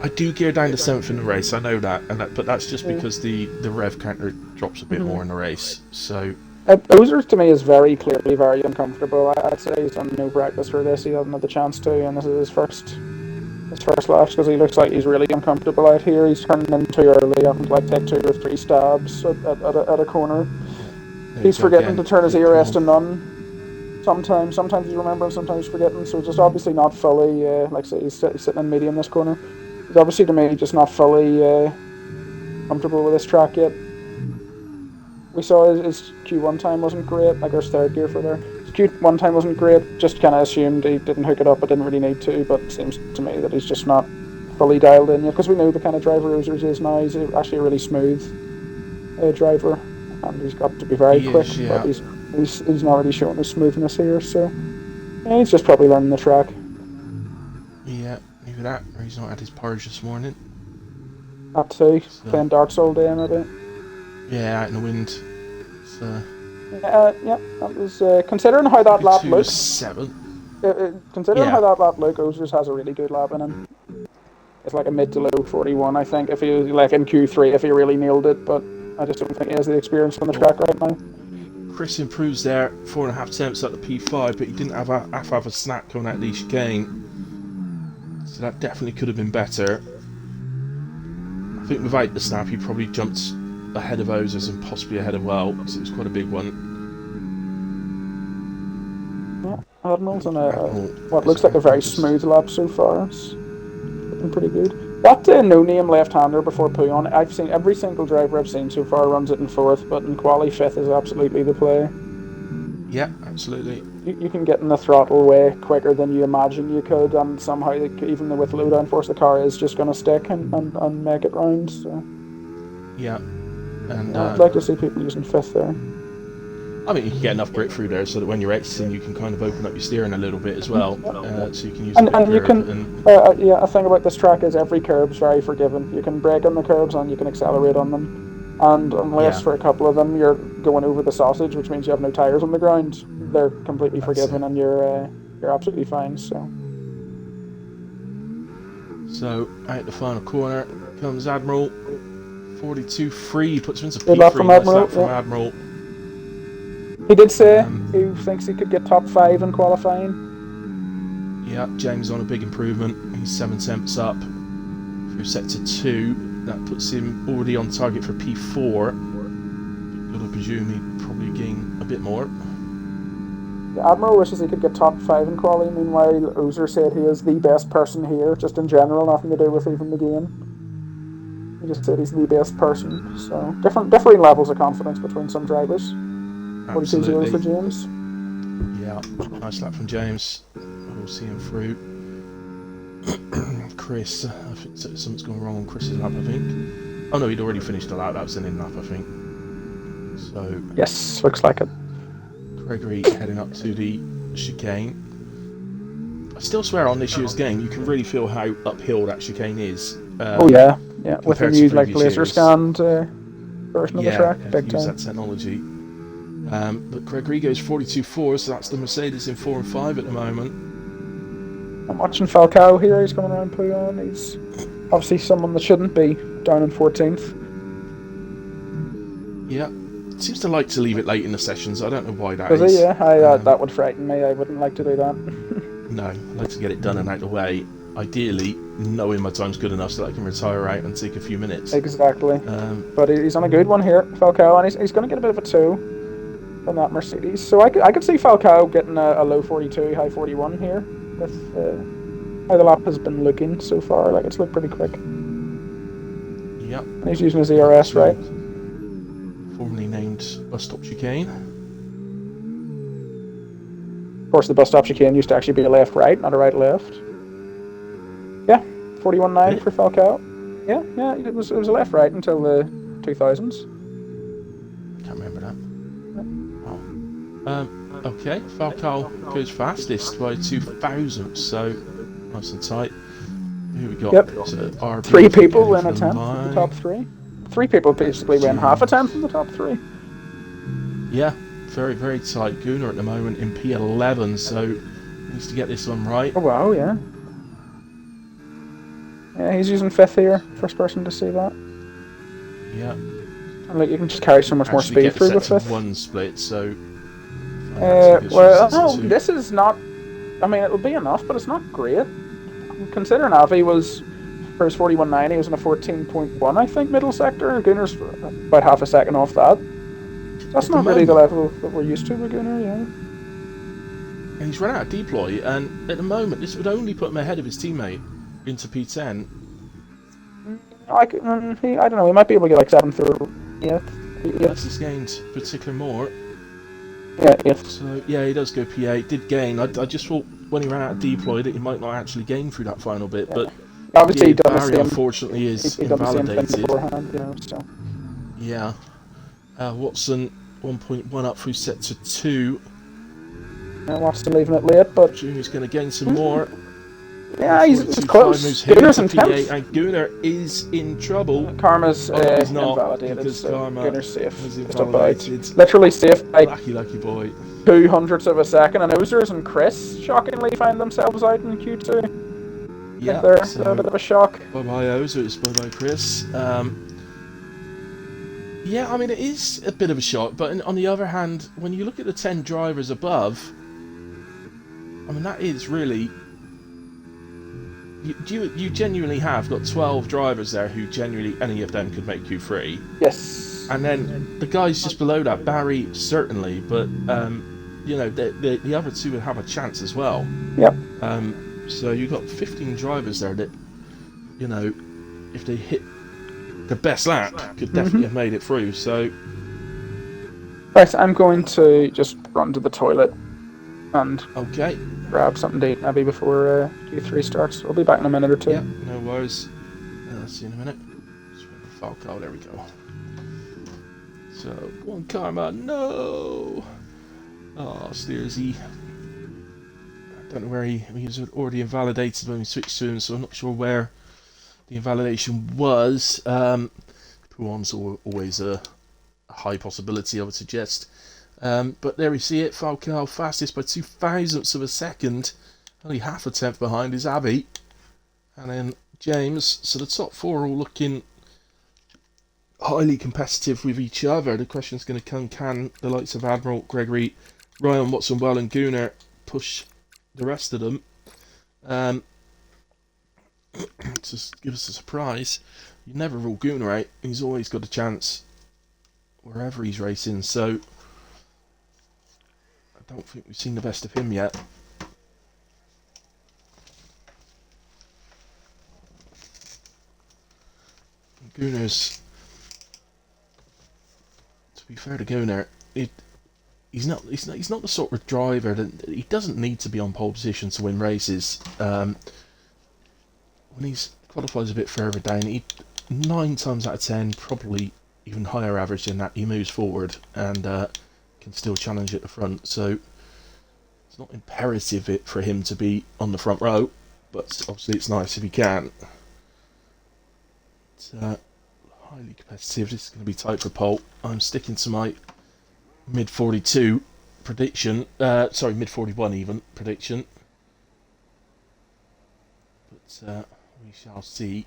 I do gear down to 7th in the race, I know that, but that's just because the rev counter drops a bit more in the race, so... Ozer to me is very clearly very uncomfortable. I'd say he's done no practice for this, he hasn't had the chance to, and this is his first laps, because he looks like he's really uncomfortable out here. He's turning in too early, having to like take 2 or 3 stabs at a corner. He's forgetting to turn his ERS to none. Sometimes he's remembering, sometimes he's forgetting, so just obviously not fully, like I say, he's sitting in medium this corner. He's obviously, to me, just not fully comfortable with this track yet. We saw his Q1 time wasn't great, like our third gear for there. His Q1 time wasn't great, just kind of assumed he didn't hook it up, but didn't really need to, but it seems to me that he's just not fully dialed in yet, because we know the kind of driver Ozers is now. He's actually a really smooth driver, and he's got to be very quick, but he's not really showing his smoothness here, so yeah, he's just probably learning the track. Yeah, either that, or he's not had his porridge this morning. That too, playing darts all day maybe. Yeah, out in the wind. So, yeah, that was considering how that lap looked. 7. Considering how that lap looked, Ozers has a really good lap in him. It's like a mid to low 41, I think, if he was like in Q3, if he really nailed it. But I just don't think he has the experience on the track right now. Chris improves there, 4.5 attempts at the P5, but he didn't have a snap coming out of the chicane. So that definitely could have been better. I think without the snap, he probably jumped ahead of Ozers and possibly ahead of Well, because it was quite a big one. Yeah, Admiral's on what looks like a very smooth lap so far. It's looking pretty good. That no-name left-hander before Pouillon, I've seen every single driver I've seen so far runs it in 4th, but in quali 5th is absolutely the play. Yeah, absolutely. You can get in the throttle way quicker than you imagine you could, and somehow, even with low downforce, the car is just going to stick and make it round. So. Yeah. And I'd like to see people using 5th there. I mean, you can get enough grip through there so that when you're exiting, you can kind of open up your steering a little bit as well, so you can use and you can. A thing about this track is every curb's very forgiving. You can brake on the curbs and you can accelerate on them, and unless for a couple of them you're going over the sausage, which means you have no tires on the ground, they're completely forgiven and you're absolutely fine. So out the final corner comes Admiral. 42.3, puts him into P3. Good lap from Admiral. He did say he thinks he could get top 5 in qualifying. Yeah, James on a big improvement. He's 7 attempts up through sector 2. That puts him already on target for P4. But I presume he'd probably gain a bit more. The Admiral wishes he could get top 5 in quali. Meanwhile, Ozer said he is the best person here, just in general, nothing to do with even the game. He just said he's the best person. So different levels of confidence between some drivers. 42-0 for James. Yeah, nice lap from James. We'll see him through. Chris, I think something's gone wrong on Chris's lap, I think. Oh no, he'd already finished the lap. That was an in lap, I think. So yes, looks like it. Gregory heading up to the chicane. I still swear on this year's game, you can really feel how uphill that chicane is. Oh yeah, with the new like laser scanned version of the track, big time. That technology. But Gregory goes 42.4, so that's the Mercedes in 4 and 5 at the moment. I'm watching Falcao here. He's coming around Pouillon. He's obviously someone that shouldn't be down in 14th. Yeah, seems to like to leave it late in the sessions. I don't know why that is. Does he? Yeah, that would frighten me. I wouldn't like to do that. No, I'd like to get it done and out of the way. Ideally, knowing my time's good enough so that I can retire out and take a few minutes. Exactly. But he's on a good one here, Falcao, and he's going to get a bit of a 2 from that Mercedes. So I could see Falcao getting a low 42, high 41 here with how the lap has been looking so far. Like, it's looked pretty quick. Yep. And he's using his ERS, right? Formerly named Bus Stop Chicane. Of course, the bus stop chicane used to actually be a left-right, not a right-left. Yeah, 41.9 for Falcao. Yeah, it was a left-right until the 2000s. Can't remember that. Oh. Okay, Falcao goes fastest by 2,000, so nice and tight. Who we got? Yep. 3 people win a 10th from the top 3. 3 people basically win half a 10th from the top 3. Yeah, very, very tight. Gunnar at the moment in P11, so needs to get this one right. Oh wow, yeah. Yeah, he's using fifth here. First person to see that. Yeah. And like you can just carry so much more Actually speed get through set with to fifth. one split, so if I had to go Well, set oh, to two. this is not. I mean, it'll be enough, but it's not great. Considering Avi was for his 41.9, he was in a 14.1, I think, middle sector. Gunner's about half a second off that. That's At the not really the moment, level that we're used to with Gunner, yeah. and he's run out of deploy, and at the moment, this would only put him ahead of his teammate into P10. I don't know, he might be able to get like 7th or 8th. Unless he's gained particular more. Yeah, 8th. So, yeah, he does go P8. Did gain. I just thought when he ran out of deploy that he might not actually gain through that final bit, but Obviously, yeah, he'd done the Barry same. unfortunately is He'd done the same thing invalidated. beforehand, you know. So Yeah. Watson 1.1 up through set to 2. Watson leaving it late, but Junior's going to gain some more. yeah, he's 42.5 close. moves him Gunner's into in P8, 10th. and Gunner is in trouble. Karma's Oh no, he's not, invalidated, because so Karma Gunner's safe. was Just about. invalidated. Literally safe by Lucky boy. 200ths of a second, and Ozers and Chris shockingly find themselves out in Q2. Yeah, They're so a bit of a shock. bye-bye Ozers, bye-bye Chris. Yeah, I mean, it is a bit of a shock, but on the other hand, when you look at the 10 drivers above, I mean, that is really... You genuinely have got 12 drivers there who genuinely, any of them could make Q3. Yes. And then the guys just below that, Barry certainly, but you know, the other two would have a chance as well. Yep. So you've got 15 drivers there that, you know, if they hit the best lap, could definitely have made it through. So, right, I'm going to just run to the toilet and okay, grab something to eat maybe before Q3 starts. I'll be back in a minute or two. yeah, no worries. See you in a minute. Falco, there we go. So, go on, Karma. No! Oh, Steersy. I don't know where he was already invalidated when we switched to him, so I'm not sure where the invalidation was. Puon's always a high possibility, I would suggest. But there we see it. Falco fastest by 0.02 of a second. Only half a tenth behind is Abby. And then James. So the top four are all looking highly competitive with each other. The question's going to come, can the likes of Admiral, Gregory, Ryan, Watson, Well and Gunner push the rest of them? Just give us a surprise. You never rule Gunner out. He's always got a chance wherever he's racing, so I don't think we've seen the best of him yet. Gunner's, to be fair to Gunner, he's not the sort of driver that he doesn't need to be on pole position to win races. When he's qualifies a bit further down, he 9 times out of 10, probably even higher average than that, he moves forward and can still challenge at the front. So it's not imperative for him to be on the front row, but obviously it's nice if he can. It's highly competitive. This is going to be tight for pole. I'm sticking to my mid 42 prediction. Sorry, mid 41 even prediction. But we shall see.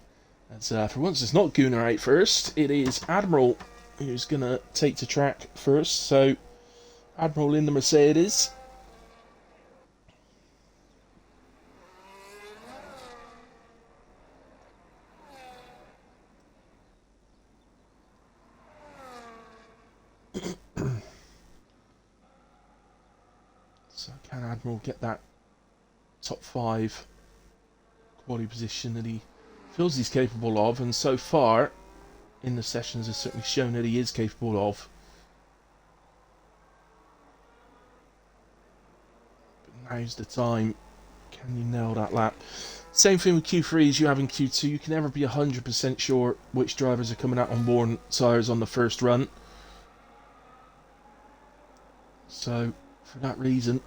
As for once, it's not Gunner out first. It is Admiral who's going to take to track first. So Admiral in the Mercedes. So can Admiral get that top 5 quality position that he feels he's capable of, and so far in the sessions has certainly shown that he is capable of. But now's the time. Can you nail that lap? Same thing with Q3 as you have in Q2. You can never be 100% sure which drivers are coming out on worn tyres on the first run. So for that reason,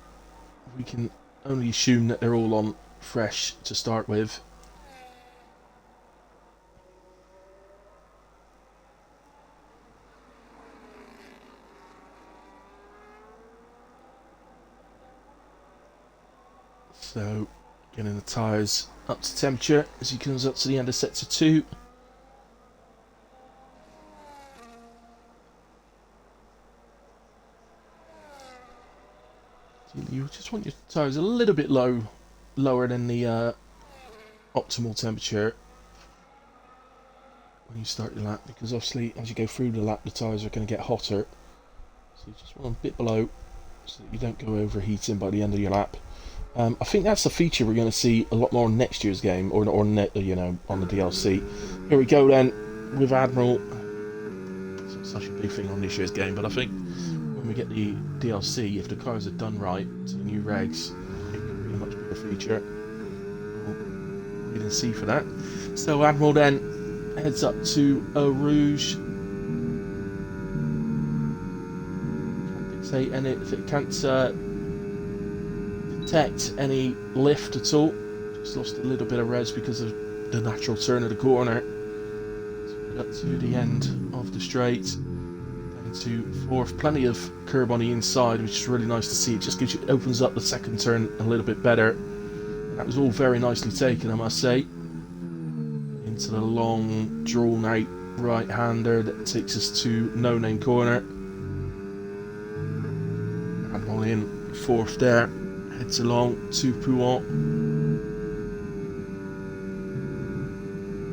we can only assume that they're all on fresh to start with. So Getting the tyres up to temperature as he comes up to the end of sector 2. You just want your tyres a little bit lower than the optimal temperature when you start your lap, because obviously as you go through the lap the tyres are going to get hotter, so you just want them a bit below so that you don't go overheating by the end of your lap. I think that's a feature we're going to see a lot more in next year's game, or on the DLC. Here we go then with Admiral. It's not such a big thing on this year's game, but I think when we get the DLC, if the cars are done right to the new regs, it could be a much bigger feature. We didn't see for that. So Admiral then heads up to Eau Rouge. Can't dictate any, if it can't detect any lift at all. Just lost a little bit of res because of the natural turn of the corner. So we got to the end of the straight, down to fourth. Plenty of curb on the inside, which is really nice to see. It just opens up the second turn a little bit better. And that was all very nicely taken, I must say. Into the long, drawn out right-hander that takes us to No Name Corner. Admiral in fourth there. Heads along to Pouant.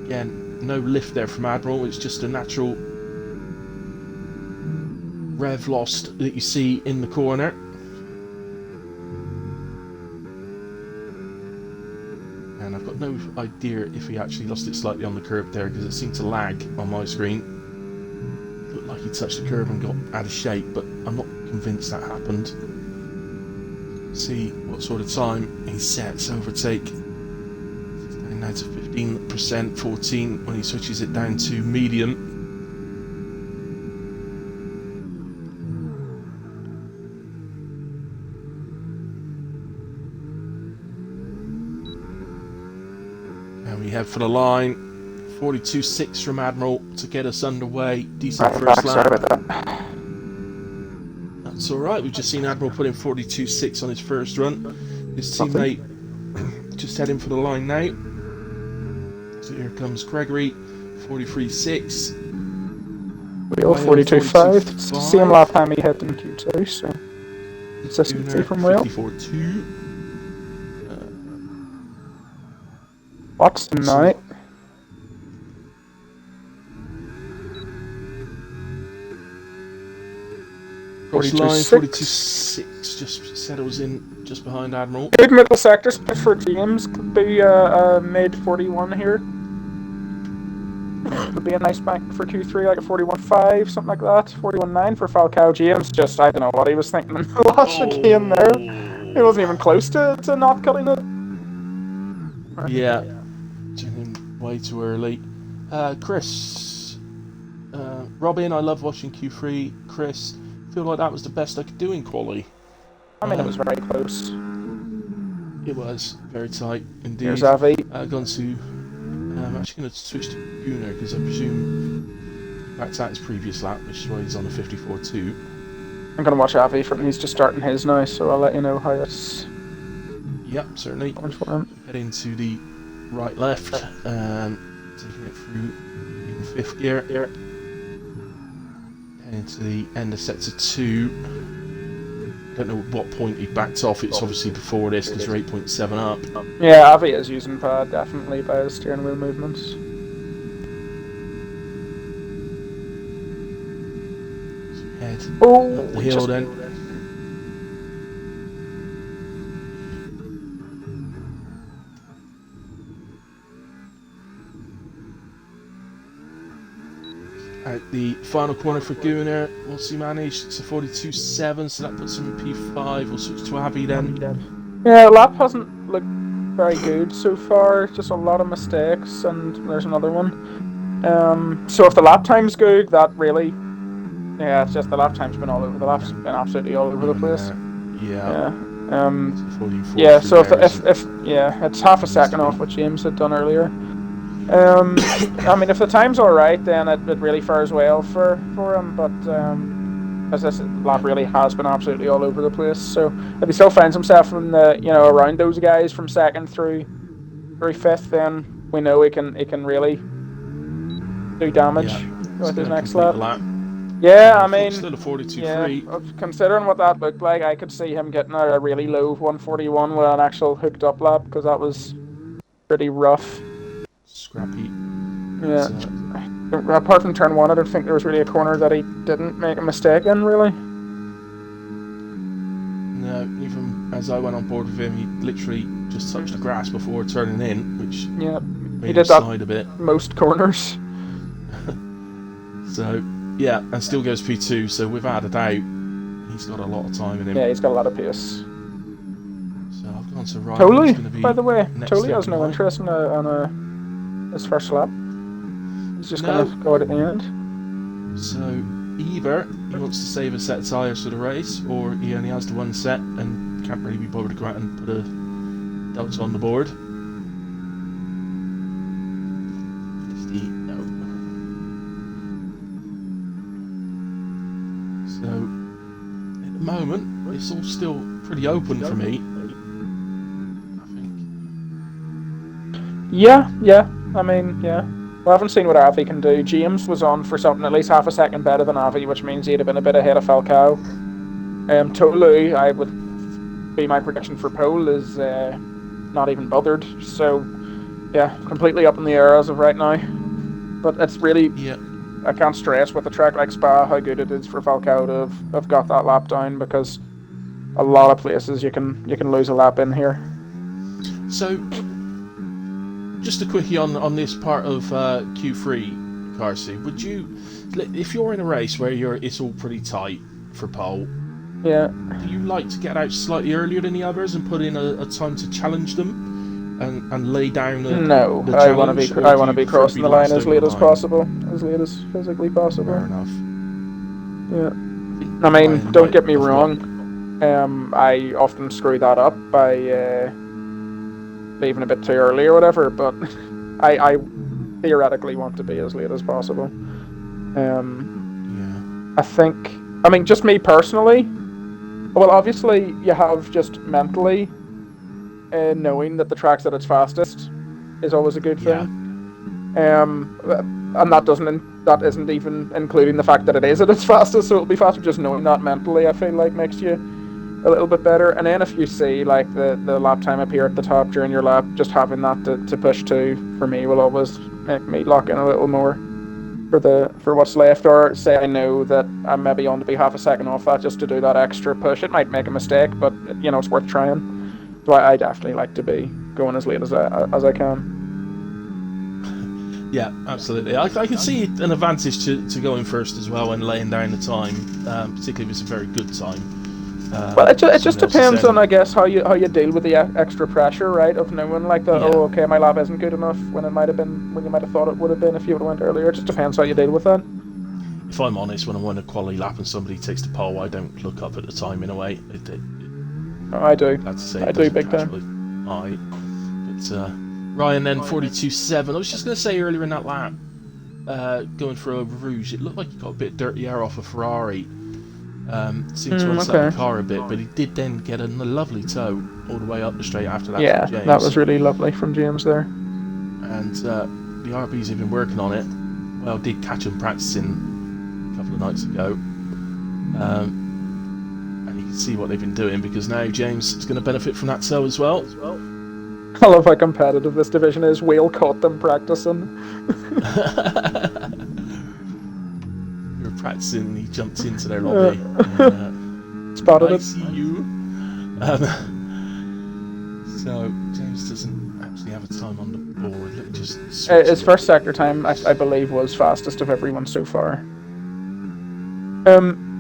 Again, no lift there from Admiral, it's just a natural rev lost that you see in the corner. And I've got no idea if he actually lost it slightly on the curb there, because it seemed to lag on my screen. It looked like he touched the curb and got out of shape, but I'm not convinced that happened. See what sort of time he sets overtake. It's down now to 15%, 14 when he switches it down to medium. And we head for the line. 42.6 from Admiral to get us underway. Decent first lap. Sorry about that. It's alright, we've just seen Admiral put in 42.6 on his first run. His teammate just heading for the line now. So here comes Gregory, 43.6. Wheel 42.5. Same lap time he had in Q2, so consistency from Wheel. 54.2. Watson now. Cross line 42.6 just settles in just behind Admiral. Good middle sector split for James. Could be mid 41 here. Could be a nice bank for Q3, like a 41.5, something like that. 41.9 for Falcao. James just, I don't know what he was thinking in the last game there. He wasn't even close to not cutting it. Yeah, way too early. Chris, Robin, I love watching Q3. Chris, feel like that was the best I could do in quali. I mean, it was very close. It was very tight indeed. Here's Avi. Gone to. I'm actually going to switch to Gunnar because I presume that's at his previous lap, which is why he's on a 54.2. I'm going to watch Avi from. He's just starting his now, so I'll let you know how that's. Yep, certainly. Head into the right left, taking it through in fifth gear. Into the end of sector 2. Don't know what point he backed off. It's obviously before this because we're 8.7 up. Yeah, Avi is using pad definitely by his steering wheel movements. Head up the hill then. Out the final corner for Gunnar. What's he managed? It's a 42.7, so that puts him in P5. We'll switch to Abby then. Yeah, lap hasn't looked very good so far. Just a lot of mistakes, and there's another one. So if the lap time's good, that really, yeah, it's just the lap time's been all over. The lap's been absolutely all over the place. Yeah. Yeah. So if it's half a second off what James had done earlier. I mean, if the time's all right, then it really fares well for him. But Because this lap really has been absolutely all over the place. So if he still finds himself in the around those guys from second through fifth, then we know he can really do damage it's with his going to next complete lap. the lap. Yeah, I mean, Still a 42.3. yeah, considering what that looked like, I could see him getting a really low 141 with an actual hooked up lap, because that was pretty rough. Scrappy. Yeah. Apart from turn 1, I don't think there was really a corner that he didn't make a mistake in, really. No, even as I went on board with him, he literally just touched the grass before turning in, which made him slide a bit. Most corners. So, yeah, and still goes P2, so without a doubt, he's got a lot of time in him. Yeah, he's got a lot of pace. So I've gone to Ryan. Totally, by the way, Totally has no interest in his first lap. He's just going to go out at the end. So either he wants to save a set of tyres for the race, or he only has the one set and can't really be bothered to go out and put a delta on the board. So at the moment, it's all still pretty open for me, I think. Yeah. I mean, yeah. We haven't seen what Avi can do. James was on for something at least half a second better than Avi, which means he'd have been a bit ahead of Falcao. Tolu, I would be my prediction for pole, is not even bothered. So, yeah, completely up in the air as of right now. But it's really, I can't stress with a track like Spa how good it is for Falcao to have got that lap down, because a lot of places you can lose a lap in here. So, just a quickie on this part of Q3, Carsey. Would you, if you're in a race where it's all pretty tight for pole, do you like to get out slightly earlier than the others and put in a time to challenge them and lay down the No, the I want to be crossing the line as late as possible, as late as physically possible. Fair enough. Yeah, I mean, don't get me wrong. I often screw that up by leaving a bit too early or whatever, but I theoretically want to be as late as possible. I think, I mean, just me personally, well, obviously you have just mentally knowing that the track's at its fastest is always a good thing. And that isn't even including the fact that it is at its fastest, so it'll be faster. Just knowing that mentally, I feel like, makes you a little bit better. And then if you see like the lap time appear at the top during your lap, just having that to push to, for me, will always make me lock in a little more for what's left. Or say I know that I'm maybe on to be half a second off that, just to do that extra push. It might make a mistake, but it's worth trying. So I definitely like to be going as late as I can. Yeah, absolutely. I can see an advantage to going first as well and laying down the time, particularly if it's a very good time. Well, it just depends on, I guess, how you deal with the extra pressure, right? Of knowing like that, oh, okay, my lap isn't good enough when you might have thought it would have been if you would have went earlier. It just depends how you deal with that. If I'm honest, when I'm on a quality lap and somebody takes the pole, I don't look up at the time in a way. I do. I do big time. But Ryan then 42.7. I was just going to say earlier in that lap, going for a Rouge, it looked like he got a bit dirty air off a Ferrari. Seemed to upset the car a bit, but he did then get a lovely tow all the way up the straight after that. Yeah, from James. That was really lovely from James there. And the RBs have been working on it. Well, did catch him practicing a couple of nights ago. And you can see what they've been doing, because now James is going to benefit from that tow as well. I love how competitive this division is. Whale caught them practicing. We were practicing and he jumped into their lobby. Spotted it. I see you. So James doesn't actually have a time on the board. Let me just his first sector time, I believe, was fastest of everyone so far.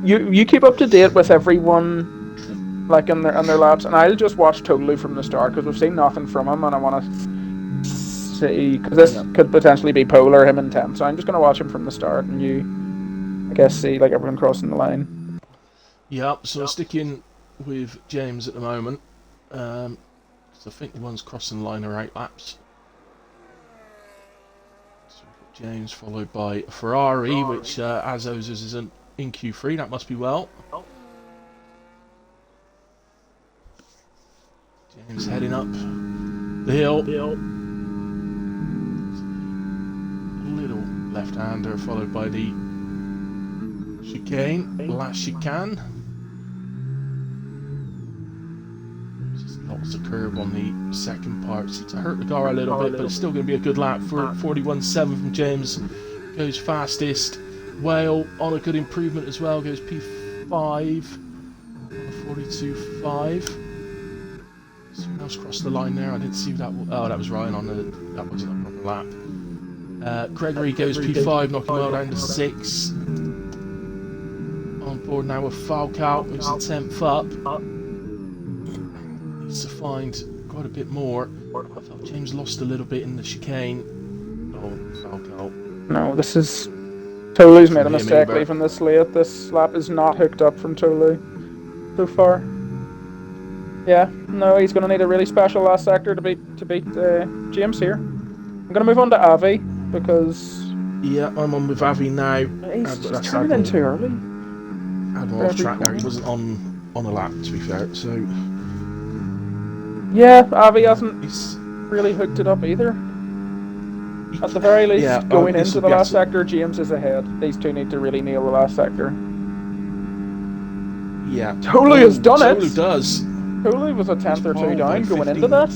You keep up to date with everyone, like in their laps, and I'll just watch Totally from the start, because we've seen nothing from him, and I want to see, because this could potentially be Polar, him and 10, so I'm just going to watch him from the start, and you, I guess, see like everyone crossing the line. Yep, so sticking with James at the moment, because I think the ones crossing the line are 8 laps. So we've got James followed by Ferrari, which as Ozers isn't in Q3. That must be well. James heading up the hill. Little left-hander followed by the chicane. Last chicane. Just lost the curve on the second part. Seems to hurt the car a little bit, but it's still going to be a good lap. For 41.7 from James. Goes fastest. Whale on a good improvement as well. Goes P5 on a 42.5. Someone else crossed the line there. I didn't see that. Oh, that was Ryan on the. That wasn't a proper lap. Gregory goes P5, knocking well down to 6. On board now with Falcao, who's the 10th up. Needs to find quite a bit more. I felt James lost a little bit in the chicane. Oh, Falcao. No, this is... Tolu's made a mistake leaving this late. This lap is not hooked up from Tolu so far. Yeah, no, he's going to need a really special last sector to beat James here. I'm going to move on to Avi because... Yeah, I'm on with Avi now. He's turning in too early. Admiral's track there. He wasn't on a lap, to be fair. So yeah, Avi hasn't really hooked it up either. At the very least, going into the last sector, James is ahead. These two need to really nail the last sector. Yeah, Tolu has done it. Tolu does. Tolu was a tenth or two down going into that.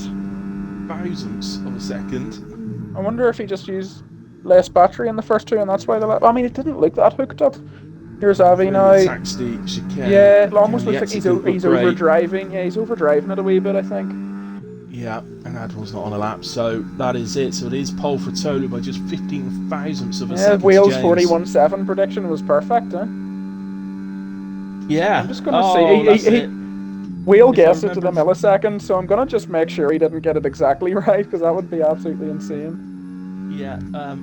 Thousandths of a second. I wonder if he just used less battery in the first two, and that's why the lap. I mean, it didn't look that hooked up. Here's Avi now. Yeah, it almost looks like he's overdriving. Yeah, he's overdriving it a wee bit, I think. Yeah, and Admiral's not on a lap, so that is it. So it is pole for Tolu by just 15 thousandths of a second. Yeah, Wheel's 41.7 prediction was perfect, eh? Yeah. I'm just going to see. Wheel guessed it to the millisecond, so I'm going to just make sure he didn't get it exactly right, because that would be absolutely insane. Yeah,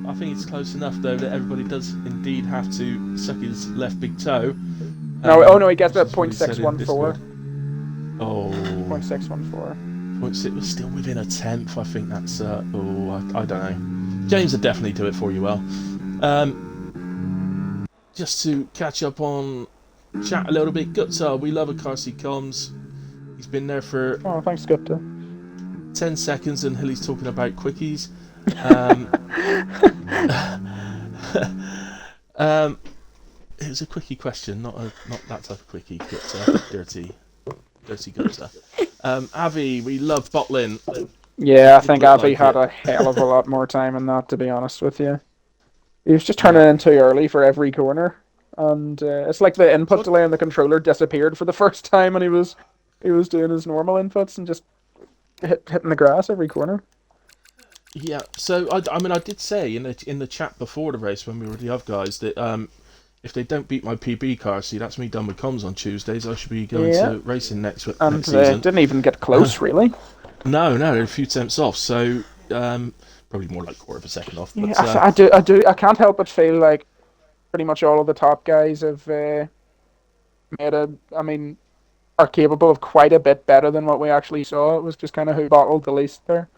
I think it's close enough, though, that everybody does indead have to suck his left big toe. No, he gets that 0.614. Oh. 0.614. It was still within a tenth. I think that's... I don't know. James would definitely do it for you well. Just to catch up on chat a little bit, Gutta, we love a car seat comms. He's been there for... Oh, thanks, Gutta. 10 seconds and Hilly's talking about quickies. It was a quickie question, not that type of quickie, but dirty Gutta. Avi, we love bottling. Yeah, I think Avi had a hell of a lot more time in that, to be honest with you. He was just turning in too early for every corner, and it's like the input delay on the controller disappeared for the first time, and he was doing his normal inputs and just hitting the grass every corner. Yeah, so I mean, I did say in the chat before the race when we were with the other guys that if they don't beat my PB car, see, that's me done with comms on Tuesdays. I should be going to racing next season. Didn't even get close, really. No, a few tenths off. So probably more like quarter of a second off. But, yeah, I can't help but feel like pretty much all of the top guys have are capable of quite a bit better than what we actually saw. It was just kind of who bottled the least there.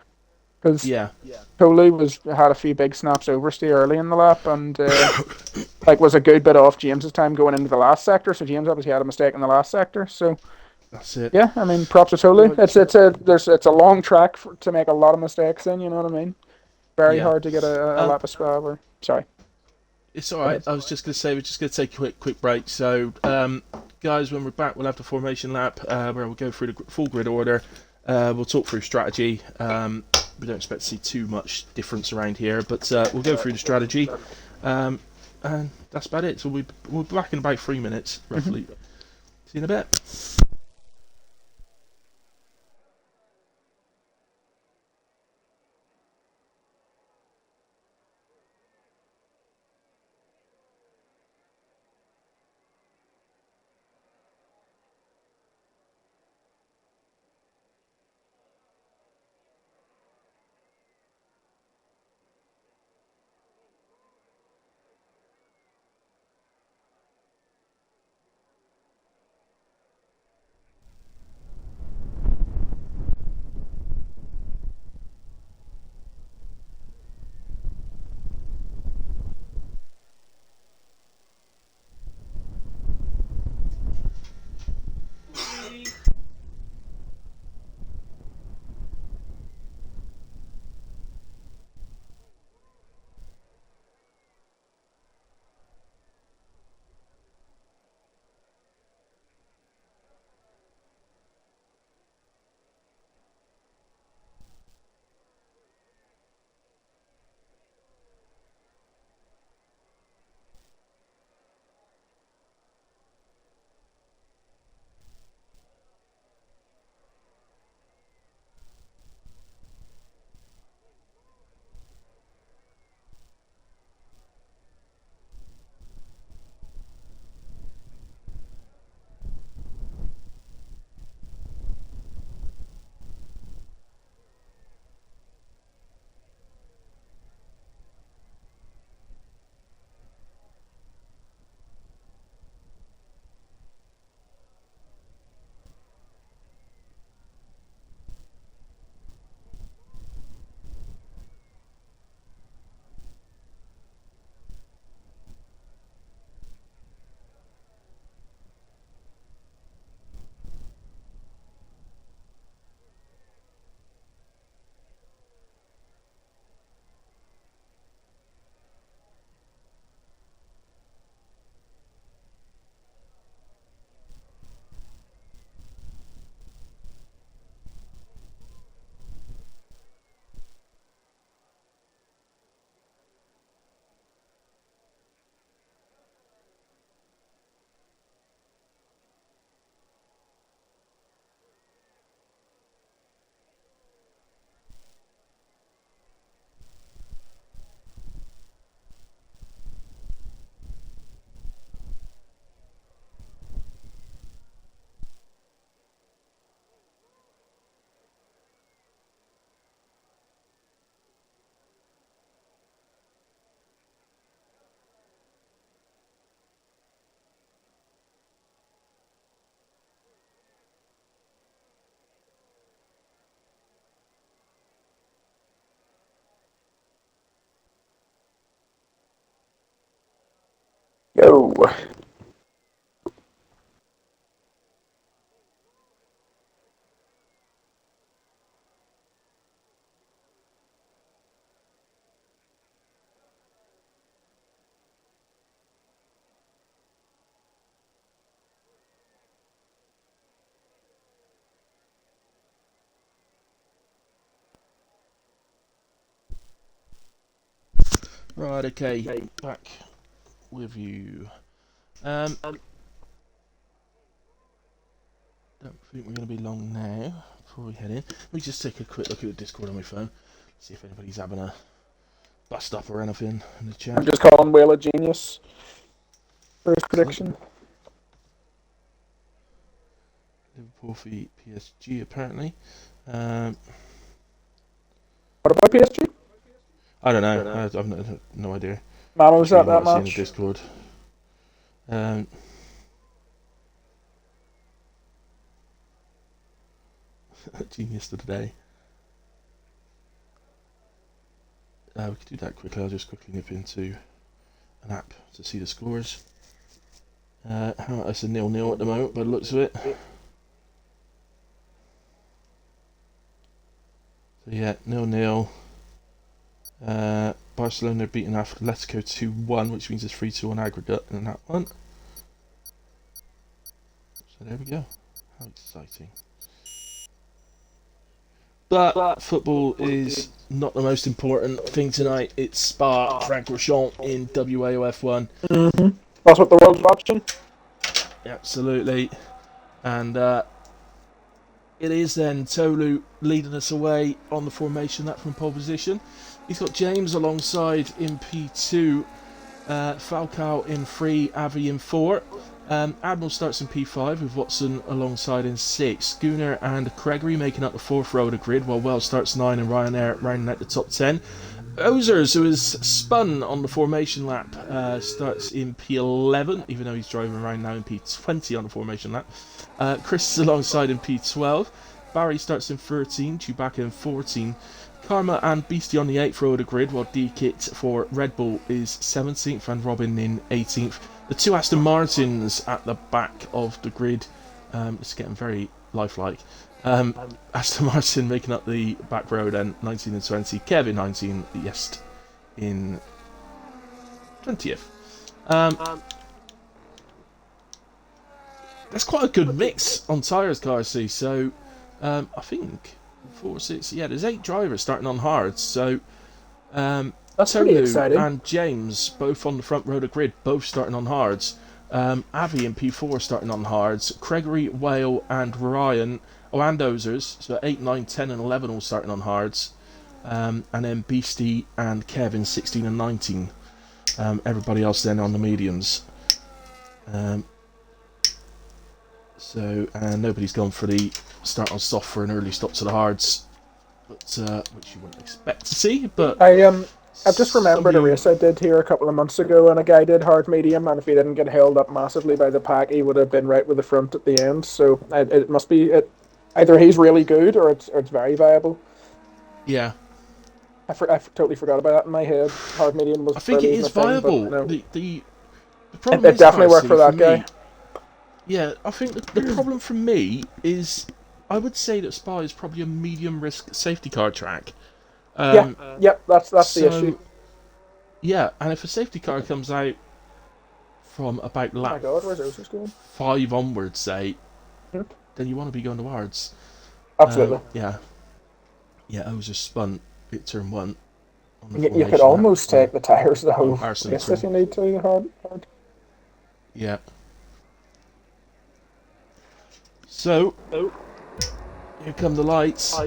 Because Tolu had a few big snaps overstay early in the lap, and was a good bit off James's time going into the last sector. So James obviously had a mistake in the last sector. So that's it. Yeah, I mean, props to Tolu. It's a long track to make a lot of mistakes in. You know what I mean? Very hard to get a lap of Spa. Sorry. It's all right. I was just going to say we're just going to take a quick break. So guys, when we're back, we'll have the formation lap where we'll go through the full grid order. We'll talk through strategy. We don't expect to see too much difference around here, but we'll go through the strategy, and that's about it. So we'll be back in about 3 minutes, roughly. See you in a bit. go. Right, okay, back with you. Don't think we're going to be long now before we head in. Let me just take a quick look at the Discord on my phone, see if anybody's having a bust up or anything in the chat. I'm just calling Whale a genius for his prediction. Liverpool v PSG apparently. What about PSG? I don't know. I've no idea. Mama was at that In the match. Discord. Genius of the day. We could do that quickly. I'll just quickly nip into an app to see the scores. It's a 0-0 at the moment by the looks of it. So yeah, 0-0. Barcelona beating Atletico 2-1, which means it's 3-2 on aggregate in that one. So there we go. How exciting. But football is not the most important thing tonight. It's Spa Francorchamps in WAOF1. That's what the world's watching. Absolutely. And it is then Tolu leading us away on the formation lap from pole position. He's got James alongside in P2, Falcao in 3, Avi in 4. Admiral starts in P5 with Watson alongside in 6. Gunnar and Gregory making up the 4th row of the grid, while Wells starts 9 and Ryanair rounding out the top 10. Ozers, who is spun on the formation lap, starts in P11, even though he's driving around now in P20 on the formation lap. Chris is alongside in P12. Barry starts in 13, Chewbacca in 14. Karma and Beastie on the 8th row of the grid, while D-Kit for Red Bull is 17th and Robin in 18th. The two Aston Martins at the back of the grid, it's getting very lifelike. Aston Martin making up the back row then, 19 and 20. Kevin 19, Yest in 20th. That's quite a good mix on tyres, Carsey. So I think 4, 6, yeah, there's 8 drivers starting on hards. So That's pretty exciting. and James both on the front row of the grid, both starting on hards. Avi and P4 starting on hards. Gregory, Whale and Ryan, and Ozers, so 8, 9, 10 and 11 all starting on hards. And then Beastie and Kevin 16 and 19. Everybody else then on the mediums. And nobody's gone for the start on soft for an early stop to the hards, but which you wouldn't expect to see. But I've just remembered a race I did here a couple of months ago, and a guy did hard medium, and if he didn't get held up massively by the pack, he would have been right with the front at the end. So it must be either he's really good or it's very viable. Yeah, I totally forgot about that in my head. Hard medium was. I think it is viable. The problem it definitely worked for that guy. Yeah, I think the problem for me is I would say that Spa is probably a medium risk safety car track. That's the issue. Yeah, and if a safety car comes out from about lap where's Ozers going? 5 onwards, say, then you want to be going towards. Absolutely. Yeah, Ozers spun at turn 1. You could almost take the tyres the whole race if you need to. Hard. Yeah. So, here come the lights.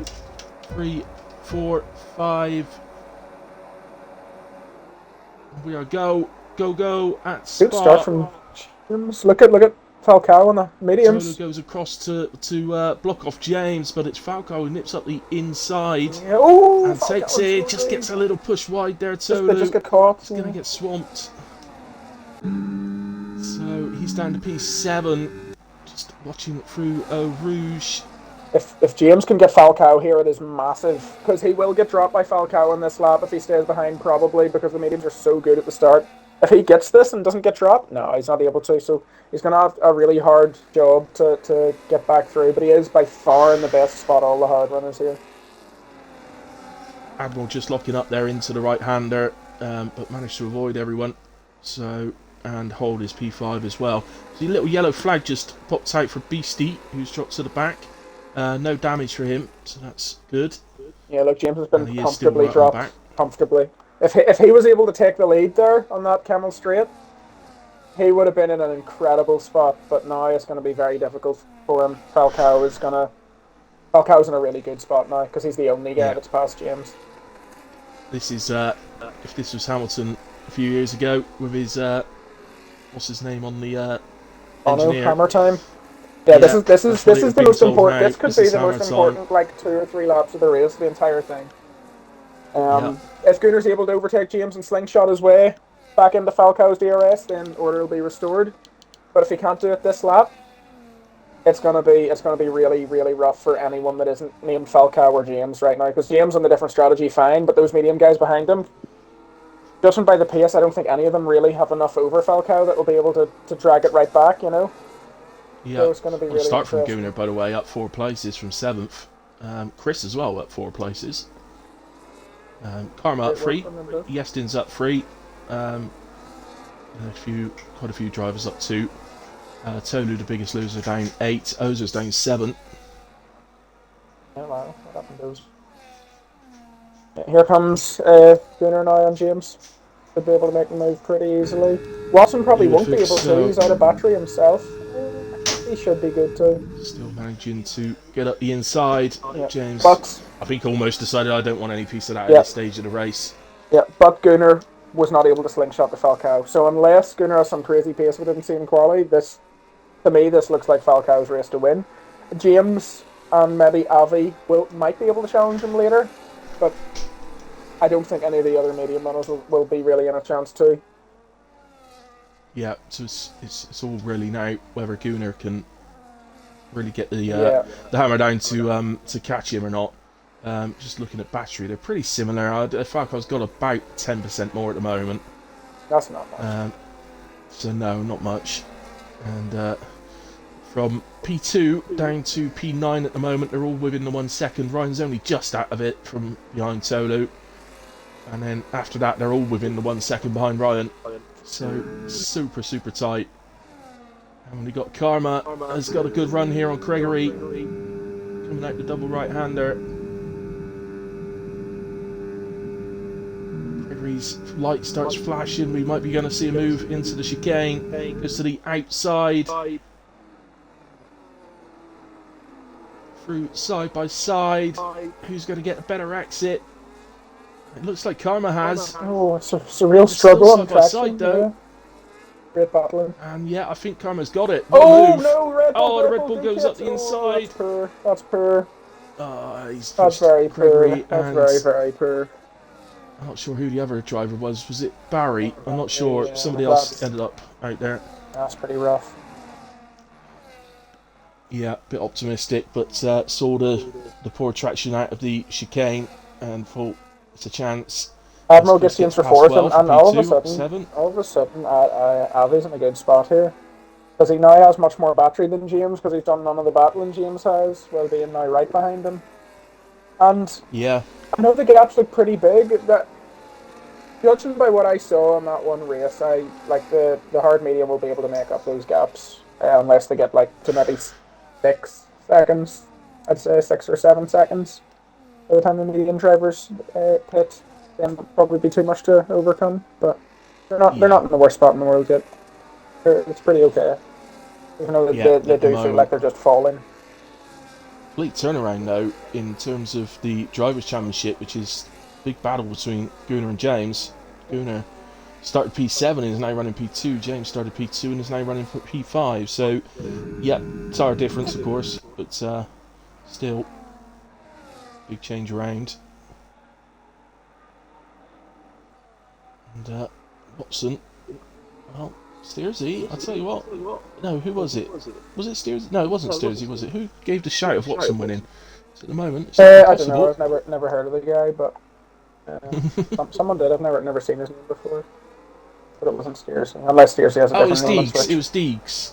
3, 4, 5. We are go at Spa. Good start from James. Look at Falcao on the mediums. Tolo goes across to block off James, but it's Falcao who nips up the inside and takes it. Just gets a little push wide there. Tolo just get caught. He's going to get swamped. So he's down to P7. Just watching through Eau Rouge. If James can get Falcao here, it is massive, because he will get dropped by Falcao in this lap if he stays behind, probably, because the mediums are so good at the start. if he gets this and doesn't get dropped, no, he's not able to. So he's going to have a really hard job to get back through. But he is by far in the best spot, all the hard runners here. Admiral just locking up there into the right-hander, but managed to avoid everyone. So, and hold his P5 as well. So the little yellow flag just popped out for Beastie, who's dropped to the back. No damage for him, so that's good. Yeah, look, James has been He is comfortably still right on the dropped. Comfortably. If he was able to take the lead there on that Camel Straight, he would have been in an incredible spot. But now it's going to be very difficult for him. Falcao's in a really good spot now because he's the only guy that's past James. This is if this was Hamilton a few years ago with his what's his name on the engineer. Hammer time. Yeah, this is the most important. This could be the most important, like 2 or 3 laps of the race, the entire thing. If Gunner's able to overtake James and slingshot his way back into Falcao's DRS, then order will be restored. But if he can't do it this lap, it's gonna be really, really rough for anyone that isn't named Falcao or James right now. Because James on the different strategy, fine, but those medium guys behind him, judging by the pace, I don't think any of them really have enough over Falcao that will be able to drag it right back. You know. Yeah, so it's going to be really start from Gunner, by the way, up 4 places from 7th. Chris as well, up 4 places. Karma up 3. Yestin's up 3. Quite a few drivers up 2. Tolu, the biggest loser, down 8. Ozer's down 7. Yeah, wow, what happened to those? Here comes Gunner now on James. Should be able to make the move pretty easily. Watson probably won't be able to. He's out of battery himself. He should be good too. Still managing to get up the inside. James, but, I think, almost decided I don't want any piece of that at this stage of the race. Yeah, but Gunner was not able to slingshot the Falcao. So unless Gunner has some crazy pace we didn't see in quali, to me this looks like Falcao's race to win. James and maybe Avi might be able to challenge him later, but I don't think any of the other medium runners will be really in a chance to. Yeah, so it's all really now whether Gunner can really get the hammer down to catch him or not. Just looking at battery, they're pretty similar. Falcao's got about 10% more at the moment. That's not much. So no, not much. And from P2 down to P9 at the moment, they're all within the 1 second. Ryan's only just out of it from behind Tolu. And then after that, they're all within the 1 second behind Ryan. So super, super tight. And we got Karma has got a good run here on Gregory. Coming out the double right-hander. Gregory's light starts flashing. We might be going to see a move into the chicane. Goes to the outside. Through side by side. Who's going to get a better exit? It looks like Karma has. Oh, it's a real struggle on traction. Side, though. Yeah. Great battling. And yeah, I think Karma's got it. Oh no, Red Bull! The Red Bull goes up the inside. That's poor. That's very poor. That's very, very poor. I'm not sure who the other driver was. Was it Barry? I'm not sure. Yeah, somebody else ended up out there. That's pretty rough. Yeah, a bit optimistic, but saw the poor traction out of the chicane and thought it's a chance. Admiral gets in for 4th, and all of a sudden, Avi's in a good spot here. Because he now has much more battery than James, because he's done none of the battling James has, while being now right behind him. And yeah, I know the gaps look pretty big. That, judging by what I saw in that one race, I like the hard medium will be able to make up those gaps, unless they get like to maybe 6 seconds. I'd say 6 or 7 seconds. By the time the medium drivers pit, then probably be too much to overcome. But they're not in the worst spot in the world yet. It's pretty okay. Even though they do feel like they're just falling. Complete turnaround though in terms of the drivers' championship, which is a big battle between Gunner and James. Gunner started P7 and is now running P2. James started P2 and is now running for P5. So yeah, tire difference of course, but still big change around. And Watson, well, Steersy, I'll tell you what. No, who was it? Was it Steersy? No, it wasn't Steersy, was it? Who gave the shout of Watson winning? So at the moment, it's I don't know. I've never heard of the guy, but someone did. I've never seen his name before. But it wasn't Stiersy. Unless Stiersy has a Oh, it was different name on Deegs. Switch. It was Deegs.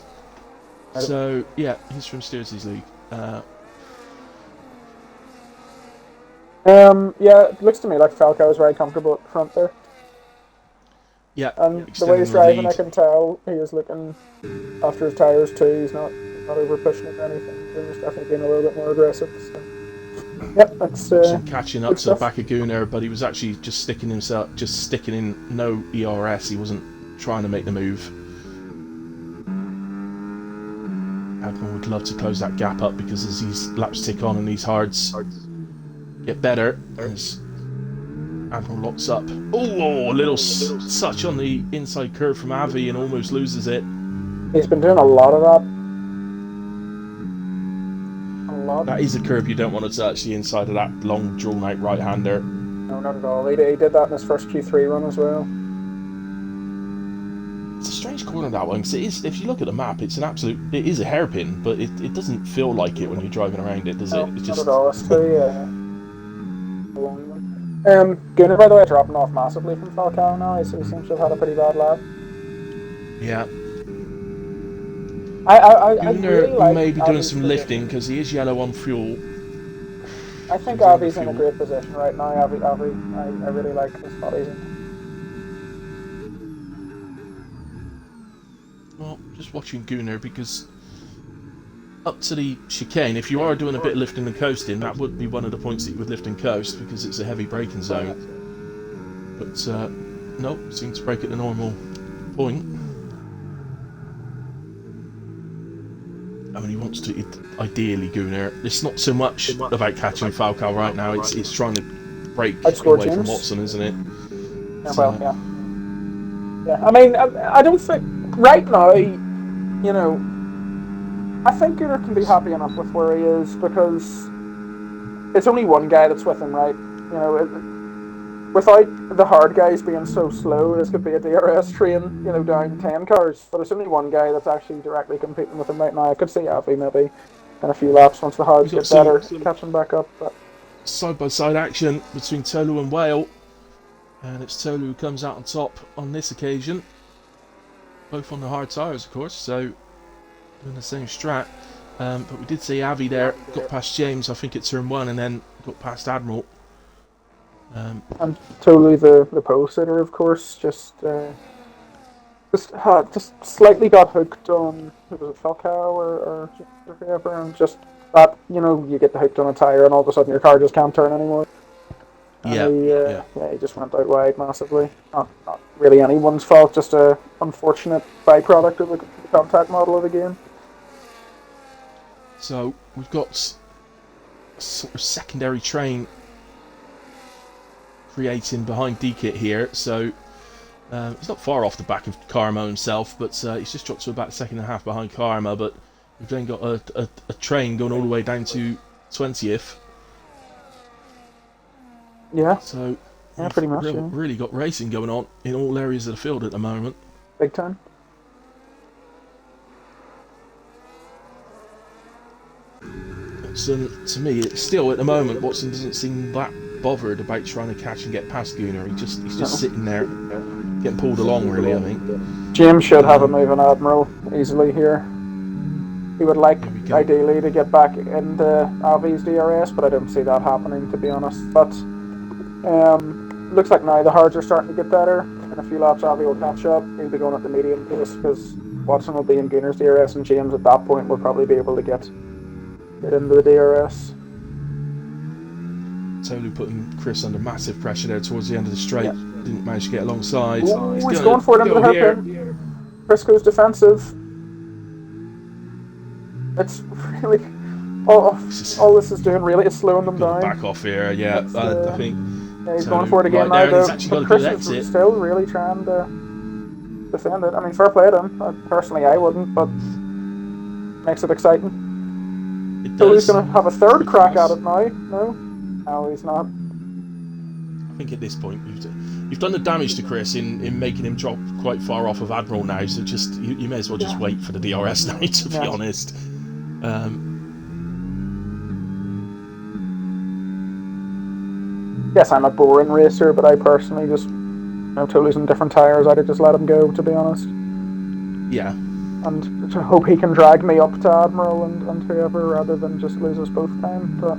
So yeah, he's from Steersy's league. Yeah, it looks to me like Falcao is very comfortable at the front there. Yeah, And the way extending he's the driving, I lead. can tell he is looking after his tyres too. He's not over pushing it or anything. He's definitely being a little bit more aggressive. So. Yep, that's Watching catching up good to the stuff. back of Gunnar, but he was actually just sticking in no ERS. He wasn't trying to make the move. Admiral would love to close that gap up because as these laps tick on and these hards get better, as Admiral locks up. Oh, a little touch on the inside curve from Avi and almost loses it. He's been doing a lot of that. A lot. That is a curve you don't want to touch, the inside of that long drawn out right hander. No, not at all. He did that in his first Q3 run as well. It's a strange corner, that one, because it is, if you look at the map, it is a hairpin, but it doesn't feel like it when you're driving around it, does it? It's just... Not at all. It's too, Gunnar, by the way, dropping off massively from Falcao now. He seems to have had a pretty bad lap. Yeah. I Gunnar really like may be doing Avi's some lifting, because he is yellow on fuel. I think Avi's in a great position right now. Avi, I really like the spot he's in. Well, just watching Gunnar, because up to the chicane, if you are doing a bit of lifting and coasting, that would be one of the points that you would lift and coast, because it's a heavy braking zone. But, nope, seems to break at the normal point. I mean, he wants to, ideally, Gunnar. It's not so much about catching Falcao right now, it's trying to break away from Watson, isn't it? Yeah, well, yeah. Yeah, I mean, I don't think, right now, you know, I think Gunnar can be happy enough with where he is, because it's only one guy that's with him, right? You know, without the hard guys being so slow, this could be a DRS train, you know, down 10 cars. But it's only one guy that's actually directly competing with him right now. I could see Avi maybe in a few laps once the hards get better, catching back up. But side-by-side action between Tolu and Whale. And it's Tolu who comes out on top on this occasion. Both on the hard tyres, of course, so doing the same strat. But we did see Avi there, got past James, I think it's turn 1, and then got past Admiral. And Tolu, the pole sitter, of course, just slightly got hooked on, was it Falcao or whoever, and just that, you know, you get the hooked on a tyre and all of a sudden your car just can't turn anymore. And he just went out wide massively. Not really anyone's fault, just a unfortunate byproduct of the contact model of the game. So we've got a sort of secondary train creating behind D-Kit here, so he's not far off the back of Karma himself, but he's just dropped to about a second and a half behind Karma, but we've then got a train going all the way down to 20th. Yeah. So yeah, pretty much. Really got racing going on in all areas of the field at the moment. Big time. So to me, it's still at the moment, Watson doesn't seem that bothered about trying to catch and get past Gunnar. He's just sitting there, getting pulled along. Really, I think. James should have a move on Admiral easily here. He would like, ideally, to get back into Avi's DRS, but I don't see that happening, to be honest. But looks like now the hards are starting to get better. In a few laps, Avi will catch up. He'll be going at the medium pace because Watson will be in Gunnar's DRS, and James at that point will probably be able to get into the DRS. Totally putting Chris under massive pressure there towards the end of the straight. Didn't manage to get alongside. Ooh, he's going for it into the hairpin. Chris goes defensive. It's really all this is doing really is slowing them down. Back off here, yeah. I think. Yeah, he's going for it again now. But Chris is still really trying to defend it. I mean, fair play to him. Personally, I wouldn't, but makes it exciting. So he's going to have a third crack at it now. No, he's not. I think at this point you've done the damage to Chris in making him drop quite far off of Admiral now. So just you may as well just wait for the DRS now. To be honest. Yes, I'm a boring racer, but I personally just Tulu's in different tyres, I'd have just let him go, to be honest. Yeah. And to hope he can drag me up to Admiral and whoever, rather than just lose us both time. But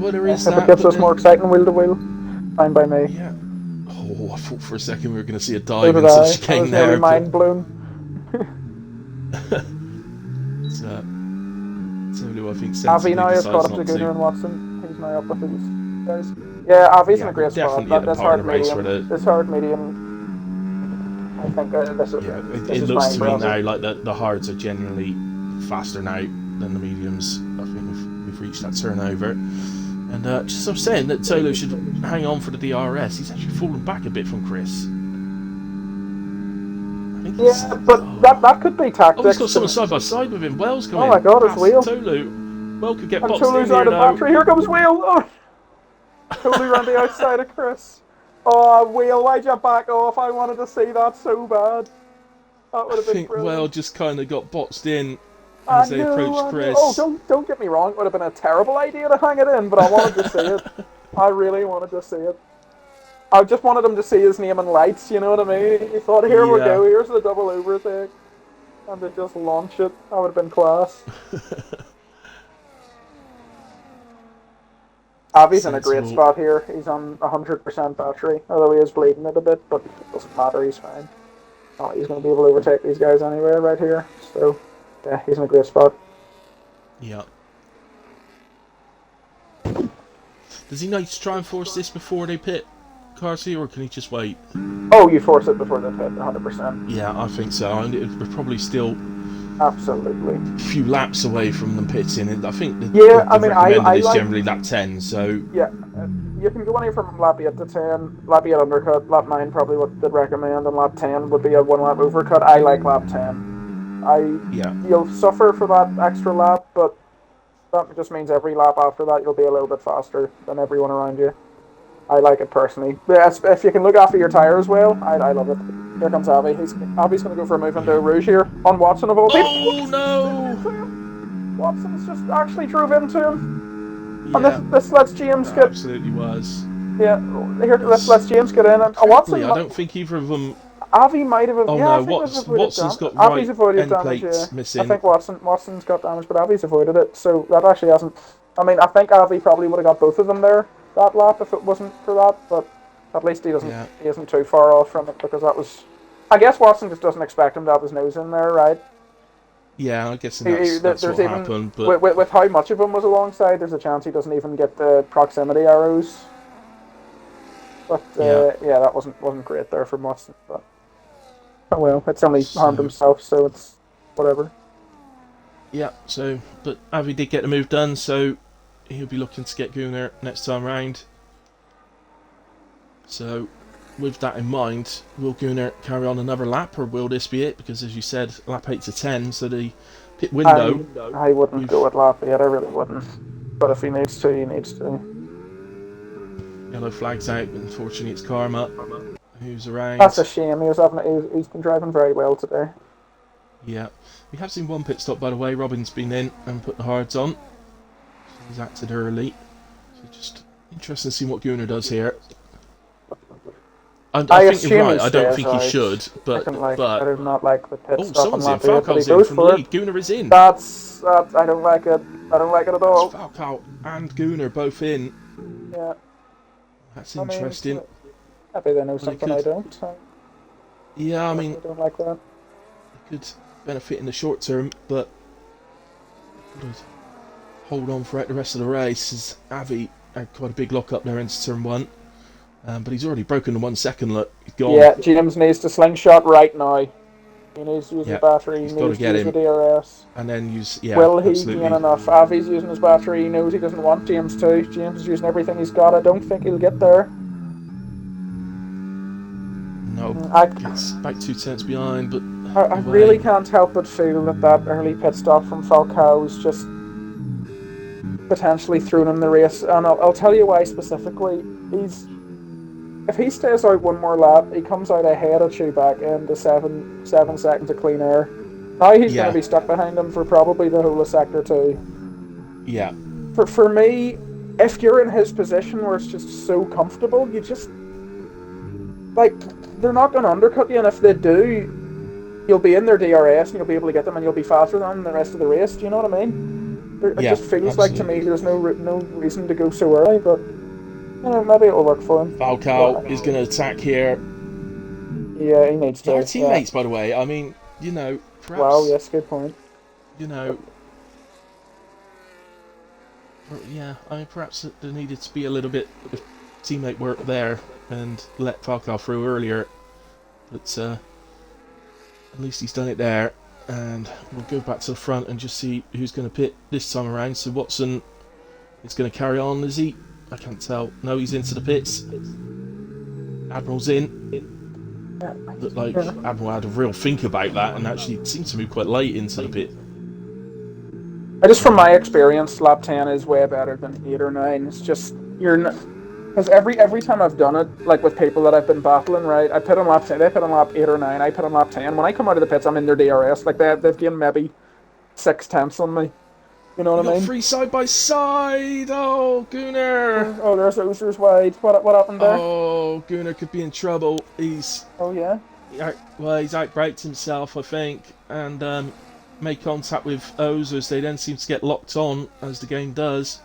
Well, there is if that. it gives But us then, more exciting wheel to wheel, fine by me. yeah. Oh, I thought for a second we were going to see a So dive did into the I. I chicane was nearly there. mind blown. Tolu, I think, Avi sensibly now has caught decides up to not Gunnar to. and Watson. He's now up with these guys. Yeah, Avi's in Yeah, a we're great spot. definitely at the This part of hard the race where medium. the This hard medium. I think this yeah, this it is looks fine to for me Avi. now like the hards are genuinely faster now than the mediums. I think we've reached that turnover. And just as I'm saying that Tolu should hang on for the DRS, he's actually fallen back a bit from Chris. I think he's. Yeah, but that could be Oh, he's tactics. got someone side by side with him. Wells Oh coming my god, it's past Wheel. Tolu. Well could get And boxed in Tulu's here out of though. battery. Here comes Wheel. Oh. Tolu ran the outside of Chris. Oh, Wheel, why'd you back off? I wanted to see that so bad. That would I have been think brilliant. Well just kind of got boxed in I as they knew, approached I knew. Chris. Oh, don't get me wrong. It would have been a terrible idea to hang it in, but I wanted to see it. I really wanted to see it. I just wanted him to see his name in lights, you know what I mean? He thought, here we Yeah. go, here's the double overtake. And to just launch it. That would have been class. Avi's in a great spot here. He's on 100% battery, although he is bleeding it a bit, but it doesn't matter, he's fine. Oh, he's going to be able to overtake these guys anyway right here. So, yeah, he's in a great spot. Yeah. Does he need to try and force this before they pit Carsey, or can he just wait? Oh, you force it before the pit, 100%. Yeah, I think so. And we're probably still Absolutely. a few laps away from them pitting. I think the recommended is generally lap 10, so... Yeah, you can go anywhere from lap 8 to 10. Lap 8 undercut, lap 9 probably what they'd recommend, and lap 10 would be a 1 lap overcut. I like lap 10. You'll suffer for that extra lap, but that just means every lap after that you'll be a little bit faster than everyone around you. I like it personally. If you can look after your tyres well, I love it. Here comes Avi. Avi's going to go for a move into Rouge here on Watson of all people. Oh no! Watson's just actually drove into him. Yeah, and this lets James get. Absolutely was. Yeah, here this lets James get in. And Watson. I don't think either of them. Avi might have. Oh yeah, no, Watson's got Avi's right avoided end damage. plates missing. I think Watson's got damage, but Avi's avoided it. So that actually hasn't. I mean, I think Avi probably would have got both of them there that lap if it wasn't for that. But at least he doesn't. Yeah. He isn't too far off from it because that was. I guess Watson just doesn't expect him to have his nose in there, right? Yeah, I guess that's what happened. But with how much of him was alongside, there's a chance he doesn't even get the proximity arrows. But yeah, that wasn't great there for Watson. But oh well, it's only harmed himself, so it's whatever. Yeah. So, but Avi did get the move done, so he'll be looking to get Gunnar next time round. So, with that in mind, will Gunnar carry on another lap, or will this be it? Because as you said, lap 8 to 10, so the pit window... I wouldn't go at lap 8, I really wouldn't. But if he needs to, he needs to. Yellow flag's out, but unfortunately it's Karma who's around. That's a shame, he's been driving very well today. Yeah. We have seen one pit stop, by the way. Robin's been in and put the hards on. So he's acted early. So just interesting to see what Gunnar does here. I think you're right. I don't think he should, but I do not like the pit stop. Someone's in. Falco's in from the lead. Gunnar is in. That's I don't like it. I don't like it at all. Falco and Gunnar both in. Yeah. That's interesting. Maybe they know something I don't. Yeah, I mean, I don't like that. It could benefit in the short term, but hold on throughout the rest of the race. As Avi had quite a big lock up there into turn 1. But he's already broken the 1 second look. He's gone. Yeah, James needs to slingshot right now. He needs to use the battery, he needs to use the DRS. And then use, Will he gain enough? Avi's using his battery, he knows he doesn't want James to. James is using everything he's got, I don't think he'll get there. No, it's back 2 tenths behind, but... I really can't help but feel that early pit stop from Falcao's just potentially thrown him the race. And I'll tell you why specifically. If he stays out one more lap, he comes out ahead of Chewbacca into 7 seconds of clean air. Now he's going to be stuck behind him for probably the whole of Sector 2. Yeah. For me, if you're in his position where it's just so comfortable, you just... Like, they're not going to undercut you, and if they do, you'll be in their DRS and you'll be able to get them, and you'll be faster than the rest of the race. Do you know what I mean? It Yeah, just feels absolutely. like to me there's no reason to go so early, but maybe it'll work for him. Falcao is going to attack here. Yeah, he needs to. Our teammates, by the way. I mean, perhaps. Wow, yes, good point. Yeah, I mean, perhaps there needed to be a little bit of teammate work there and let Falcao through earlier. But at least he's done it there. And we'll go back to the front and just see who's going to pit this time around. So Watson is going to carry on, is he? I can't tell. No, he's into the pits. Admiral's in. Looked like Admiral had a real think about that and actually seemed to move quite late into the pit. Just from my experience, lap 10 is way better than 8 or 9. It's just, because every time I've done it, like with people that I've been battling, right, I pit on lap 10, they pit on lap 8 or 9, I pit on lap 10. When I come out of the pits, I'm in their DRS. Like, they've gained maybe 6/10 on me. You know what I mean? 3 side by side. Oh, Gunnar. Oh, there's Oster's wide. What happened there? Oh, Gunnar could be in trouble. He's outbraked himself, I think, and made contact with Ozers. They then seem to get locked on, as the game does,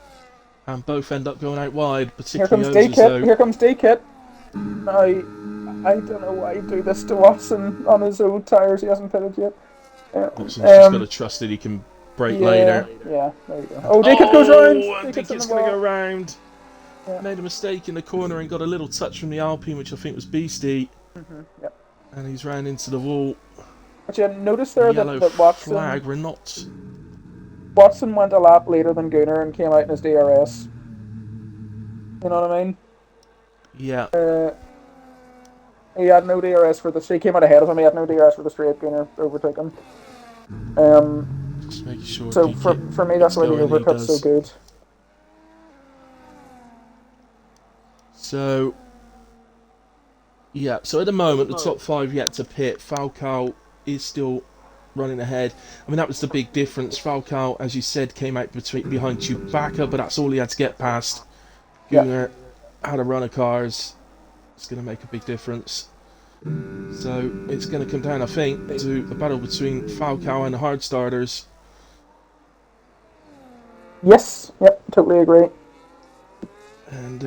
and both end up going out wide. Particularly Here comes D-Kit. I don't know why you do this to Watson on his old tyres. He hasn't pitted yet. Watson's just got to trust that he can brake later. Yeah, there you go. Oh, D-Kit goes round. D-Kit's going to go round. Yeah. Made a mistake in the corner and got a little touch from the Alpine, which I think was beastie. Yep. And he's ran into the wall. But you notice there that Watson... flag, we're not... Watson went a lap later than Gunnar and came out in his DRS. You know what I mean? Yeah. He had no DRS for the straight. He came out ahead of him. He had no DRS for the straight. Gunnar overtook him. Just making sure. So for me, that's why the overcut's so good. So yeah. So at the moment, the top 5 yet to pit. Falcao is still running ahead. I mean, that was the big difference. Falcao, as you said, came out behind Chewbacca, but that's all he had to get past. Gunnar had a run of cars. It's going to make a big difference. So it's going to come down, I think, to a battle between Falcao and the hard starters. Yes, yep, totally agree. And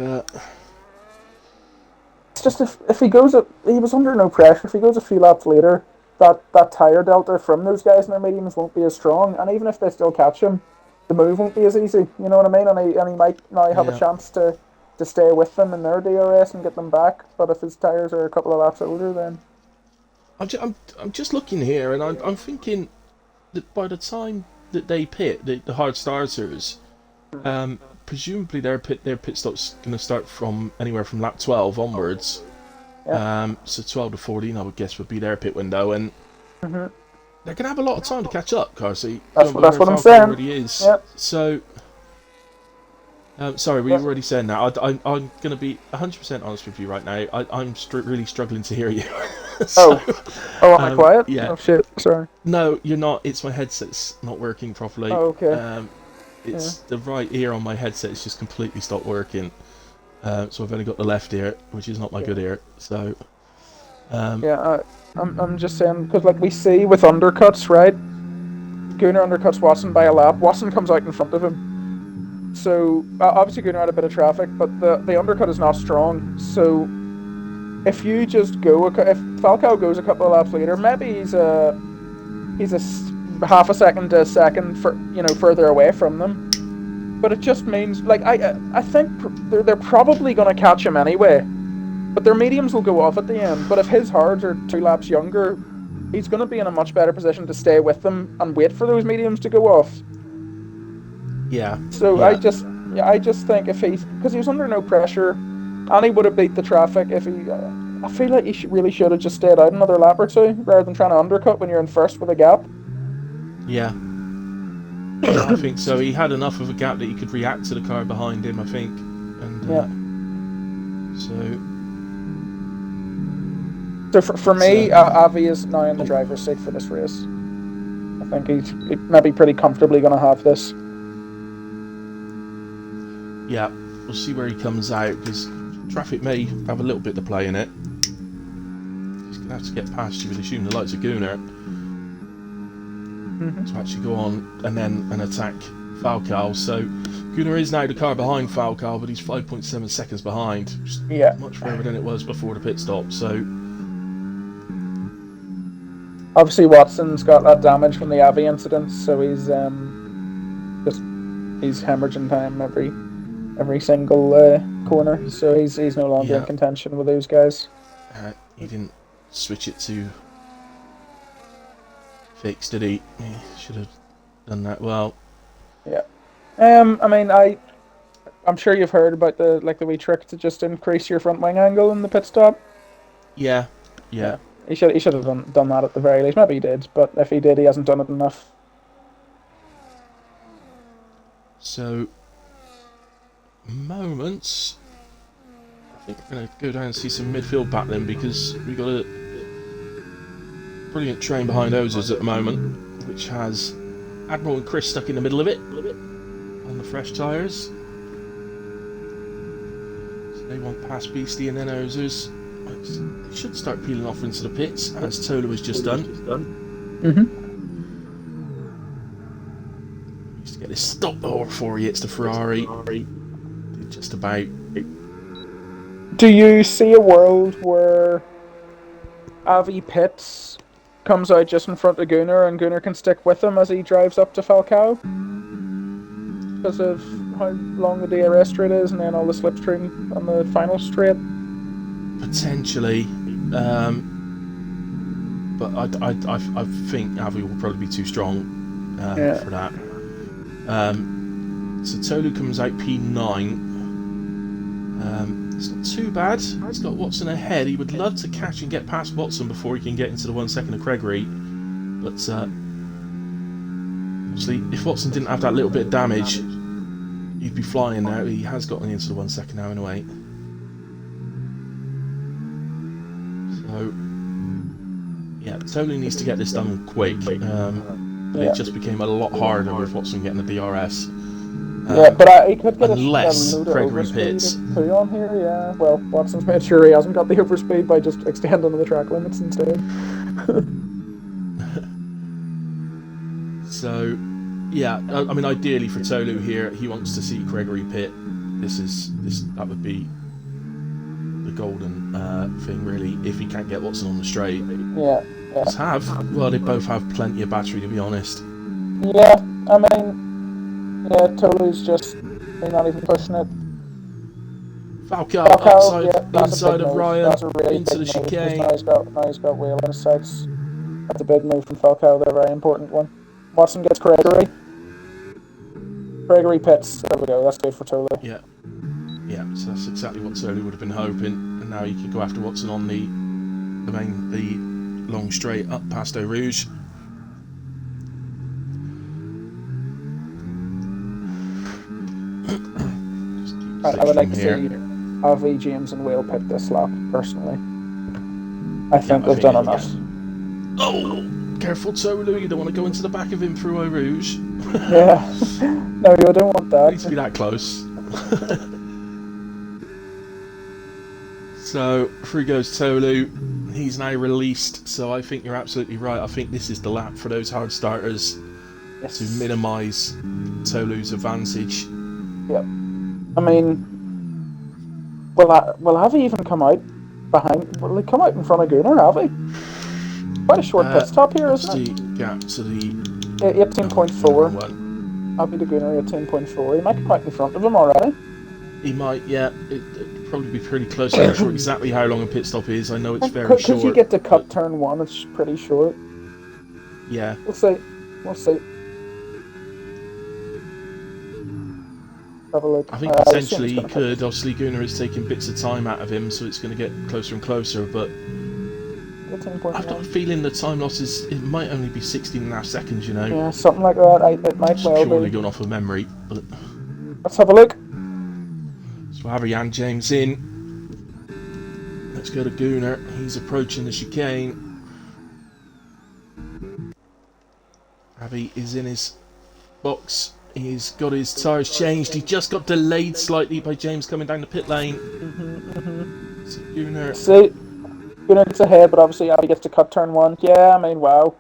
it's just if he goes, he was under no pressure. If he goes a few laps later, that tyre delta from those guys in their mediums won't be as strong. And even if they still catch him, the move won't be as easy. You know what I mean? And he might now have a chance to stay with them in their DRS and get them back. But if his tyres are a couple of laps older, then... I'm just looking here, and I'm thinking that by the time that they pit, the hard starters, presumably their pit stop's going to start from anywhere from lap 12 onwards. Yeah. So 12 to 14, I would guess, would be their pit window, and they're going to have a lot of time to catch up, Carsey. That's what I'm saying. Already is. Yep. So... sorry, were you already saying that? I'm going to be 100% honest with you right now. I'm really struggling to hear you. So, am I quiet? Yeah. Oh shit, sorry. No, you're not. It's my headset's not working properly. Oh, okay. It's the right ear on my headset. It's just completely stopped working. So I've only got the left ear, which is not my good ear. So. I'm just saying, because like we see with undercuts, right? Gunnar undercuts Watson by a lap. Watson comes out in front of him. So obviously Gunnar had a bit of traffic, but the undercut is not strong. So if you just go, if Falcao goes a couple of laps later, maybe he's a half a second to a second further away from them. But it just means, like, I think they're probably going to catch him anyway. But their mediums will go off at the end. But if his hards are 2 laps younger, he's going to be in a much better position to stay with them and wait for those mediums to go off. Yeah. So yeah. I just think because he was under no pressure, and he would have beat the traffic if he. I feel like he really should have just stayed out another lap or 2 rather than trying to undercut when you're in first with a gap. Yeah. I think so. He had enough of a gap that he could react to the car behind him, I think. And So for me, Avi is now in the driver's seat for this race. I think he's maybe pretty comfortably going to have this. Yeah, we'll see where he comes out, because traffic may have a little bit to play in it. gonna have to get past you with assume the likes of Gunnar to actually go on and attack Falcal. So Gunnar is now the car behind Falcal, but he's 5.7 seconds behind, which is much further than it was before the pit stop. So obviously Watson's got that damage from the Avi incident, so he's hemorrhaging time every single corner. So he's no longer in contention with those guys. He didn't switch it to fix, did he? He should have done that well. Yeah. I mean, I'm sure you've heard about the wee trick to just increase your front wing angle in the pit stop. Yeah. He should have done that at the very least. Maybe he did, but if he did, he hasn't done it enough. So, moments. I think we're going to go down and see some midfield battling because we've got a brilliant train behind Ozers at the moment, which has Admiral and Chris stuck in the middle of it on the fresh tyres. So they want past Beastie and then Ozers. They should start peeling off into the pits, as Tolu has just done. Needs to get this stop before he hits the Ferrari. Did just about. Do you see a world where Avi pits, comes out just in front of Gunnar, and Gunnar can stick with him as he drives up to Falcao? Because of how long the DRS straight is, and then all the slipstream on the final straight? Potentially. But I think Avi will probably be too strong for that. So Tolu comes out P9. It's not too bad. He's got Watson ahead. He would love to catch and get past Watson before he can get into the 1 second of Gregory. But obviously, if Watson didn't have that little bit of damage, he'd be flying now. He has gotten into the 1 second now anyway. So, yeah, Tolu needs to get this done quick. It just became a lot harder with Watson getting the DRS. But he could get unless a Gregory pits. Too on here, yeah. Well, Watson's made sure he hasn't got the overspeed by just extending the track limits instead. So, yeah, I mean, ideally for Tolu here, he wants to see Gregory pit. That would be the golden thing, really, if he can't get Watson on the straight. Yeah. They both have plenty of battery, to be honest. Yeah, I mean, Tolu's just not even pushing it. Falcao outside, inside of Ryan, really into the chicane. Now he's got wheel in his sights. That's a big move from Falcao, they're a very important one. Watson gets Gregory. Gregory pits. There we go, that's good for Tolu. Yeah, so that's exactly what Tolu would have been hoping. And now you can go after Watson on the long straight up past Eau Rouge. I would like to see Avi, James and Whale pit this lap, personally. I think they've done enough. Yeah. Oh! Careful, Tolu, you don't want to go into the back of him through Eau Rouge. Yeah. No, you don't want that. It needs to be that close. So, through goes Tolu. He's now released, so I think you're absolutely right. I think this is the lap for those hard starters to minimise Tolu's advantage. Yep. I mean, will Avi even come out behind? Will he come out in front of Gunnar, Avi? Quite a short pit stop here, isn't it? The gap to the 18.4. Avi to Gunnar 18.4. He might come out in front of him already. He might, yeah. It'd probably be pretty close. I'm not sure exactly how long a pit stop is. I know it's very short. Because you get to cut turn 1, it's pretty short. Yeah. We'll see. Have a look. I think potentially he could. Obviously, Gunnar is taking bits of time out of him, so it's going to get closer and closer. But I've got a feeling the time loss it might only be 16.5 seconds. You know. Yeah, something like that. It might well be. Purely going off of memory, but let's have a look. So we'll have a Jan James in. Let's go to Gunnar. He's approaching the chicane. Avi is in his box. He's got his tyres changed. He just got delayed slightly by James coming down the pit lane. So Gunnar Gunnar gets ahead, but obviously Avi gets to cut turn 1. Yeah, I mean, wow.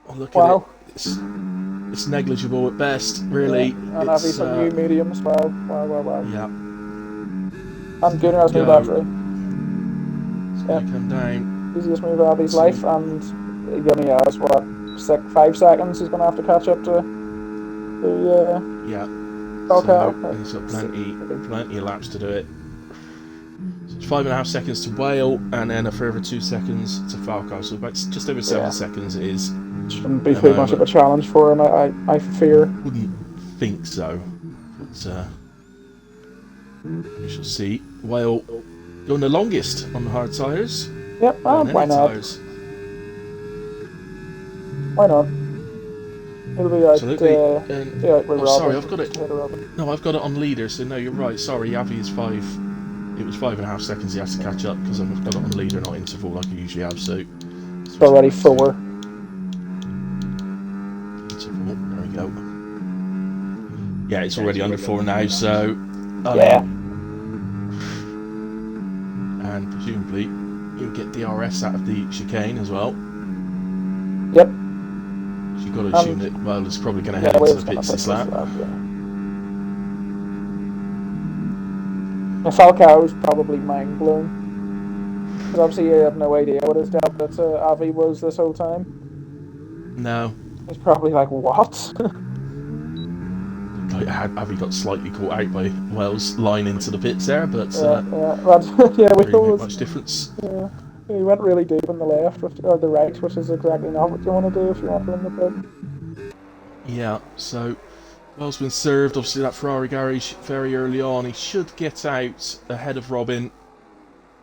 Oh, look Wow. at it. It's negligible at best, really. Yeah. And Avi's a new mediums. Wow. Yeah. And Gunnar has no Go. battery. It's going to come down. Easiest move of Avi's life, and he only has, what, 5 seconds he's going to have to catch up to the Yeah. Falcao. So he's got plenty of laps to do it. So it's 5.5 seconds to Whale, and then a further 2 seconds to Falcao. So about just over 7 seconds it is. Shouldn't be too much of a challenge for him, I fear. Wouldn't think so. But we shall see. Whale going the longest on the hard tyres. Yep, why not? Tyres. Why not? It'll be out. Absolutely. Sorry, I've got it. No, I've got it on leader. So no, you're right. Sorry, Avi is 5. It was 5.5 seconds he has to catch up because I've got it on leader, not interval like I usually have. So it's already 4. Interval. There we go. Yeah, it's already under 4 now. So yeah. And presumably you'll get DRS out of the chicane as well. Yep. You've got to assume that Whale is probably going to head into the pits this lap. Falcao is probably mind blown. Because obviously he had no idea what his debit Avi was this whole time. No. He's probably like, what? Avi got slightly caught out by Whale's line into the pits there, but we not much difference. Yeah. He went really deep in the left or the right, which is exactly not what you want to do if you want to win the pit. Yeah, so Whale's been served. Obviously, that Ferrari garage very early on. He should get out ahead of Robin.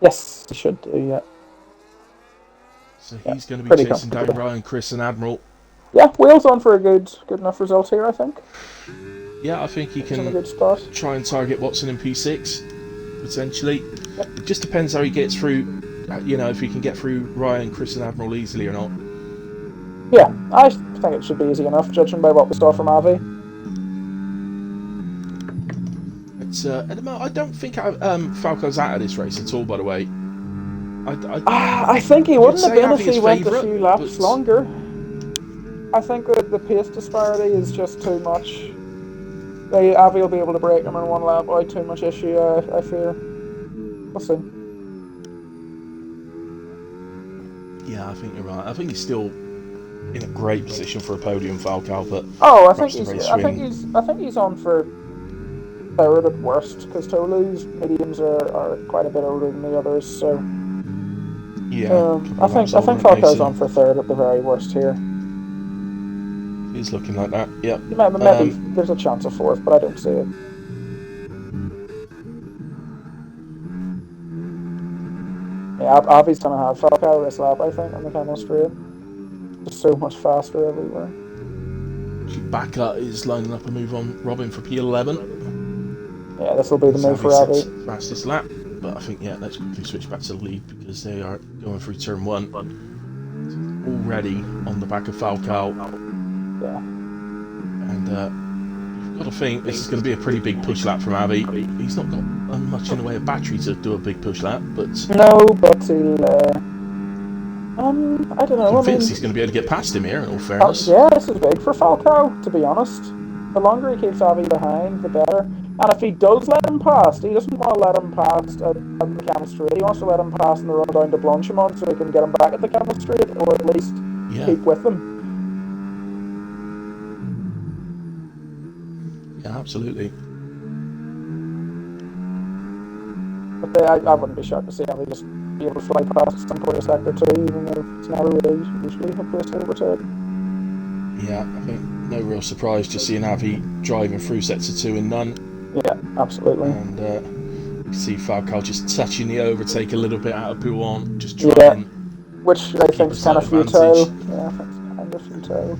Yes, he should do, yeah. So he's going to be chasing down Ryan, Chris, and Admiral. Yeah, Wheel's on for a good enough result here, I think. Yeah, I think he can in a good spot. Try and target Watson in P6, potentially. Yep. It just depends how he gets through. You know, if he can get through Ryan, Chris, and Admiral easily or not. Yeah, I think it should be easy enough, judging by what we saw from Avi. At the moment, I don't think Falco's out of this race at all, by the way. I think he wouldn't have been if he went a few laps longer. I think that the pace disparity is just too much. Avi will be able to break him in 1 lap without too much issue, I fear. We'll see. Yeah, I think you're right. I think he's still in a great position for a podium, Falcao, but I think he's on for 3rd at worst, because Tolu's mediums are quite a bit older than the others, so yeah. I think Falcao's on for 3rd at the very worst here. He's looking like that. Yep. Maybe there's a chance of 4th, but I don't see it. Yeah, Avi's gonna have Falcao this lap, I think, on the Camel Straight. Just so much faster everywhere. Chewbacca is lining up a move on Robin for P11. Yeah, this will be the move for Avi. Fastest lap, but I think, yeah, let's quickly switch back to the lead because they are going through turn 1. Already on the back of Falcao. Yeah. And you've got to think this is going to be a pretty big push lap from Avi. He's not got much in the way of battery to do a big push lap, but no, but he'll. I don't know. I'm convinced he's going to be able to get past him here. In all fairness. Yeah, this is big for Falcao. To be honest, the longer he keeps Avi behind, the better. And if he does let him past, he doesn't want to let him past at the Camel Straight. He wants to let him pass in the run down to Blanchimont so he can get him back at the Camel Straight, or at least keep with him. Yeah, absolutely. But I wouldn't be shocked to see Avi just be able to fly past some point of sector 2, even though it's never really usually a place to overtake. Yeah, I think no real surprise just seeing Avi driving through sets of 2 and none. Yeah, absolutely. And you see Falcao just touching the overtake a little bit out of Bouillon, just trying. Which I think is kind of futile. Yeah, I think it's kind of futile.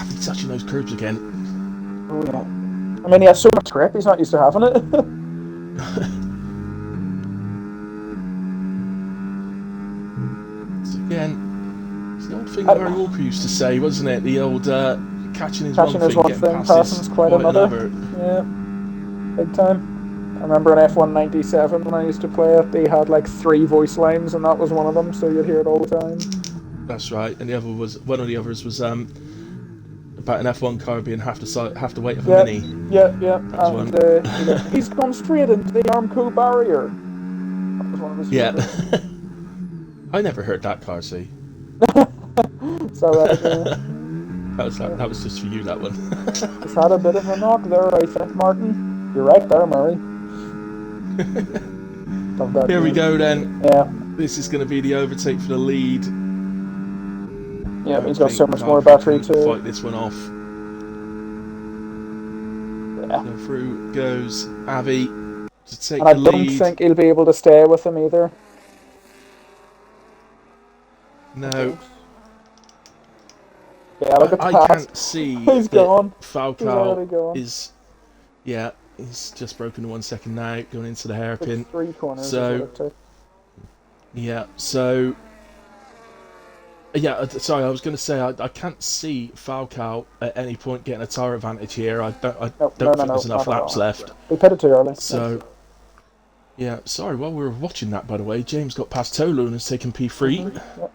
Avi touching those curbs again. Oh yeah. I mean, he has so much grip, he's not used to having it. So again, it's the old thing Murray Walker used to say, wasn't it? The old catching is one thing, passing is quite another. Yeah, big time. I remember in F1-97 when I used to play it, they had like 3 voice lines, and that was one of them, so you'd hear it all the time. That's right. And the other was one of the others was about an F1 car being half the weight of a Yeah, mini. yeah. That was And one. he's gone straight into the Armco barrier. That was one of his Yeah. favourites. I never heard that car, see. So That was just for you, that one. he's had a bit of a knock there, I think, Martin. You're right there, Murray. Love that Here we game. go then. Yeah. This is going to be the overtake for the lead. Yeah, I he's got so think much more Valkyrie battery can to fight this one off. Yeah. So through goes Avi to take And I the don't lead. think he'll be able to stay with him either. No. Yeah, look at I that. can't see He's that gone. He's Falcao already gone. is... Yeah, he's just broken the 1 second now, going into the hairpin. It's 3 corners. So, is what it took. yeah, so... Yeah, sorry, I was going to say, I can't see Falcao at any point getting a tyre advantage here. I don't think there's enough laps left. We pitted too early. So, yeah, sorry, while we were watching that, by the way, James got past Tolu and has taken P3. Yep.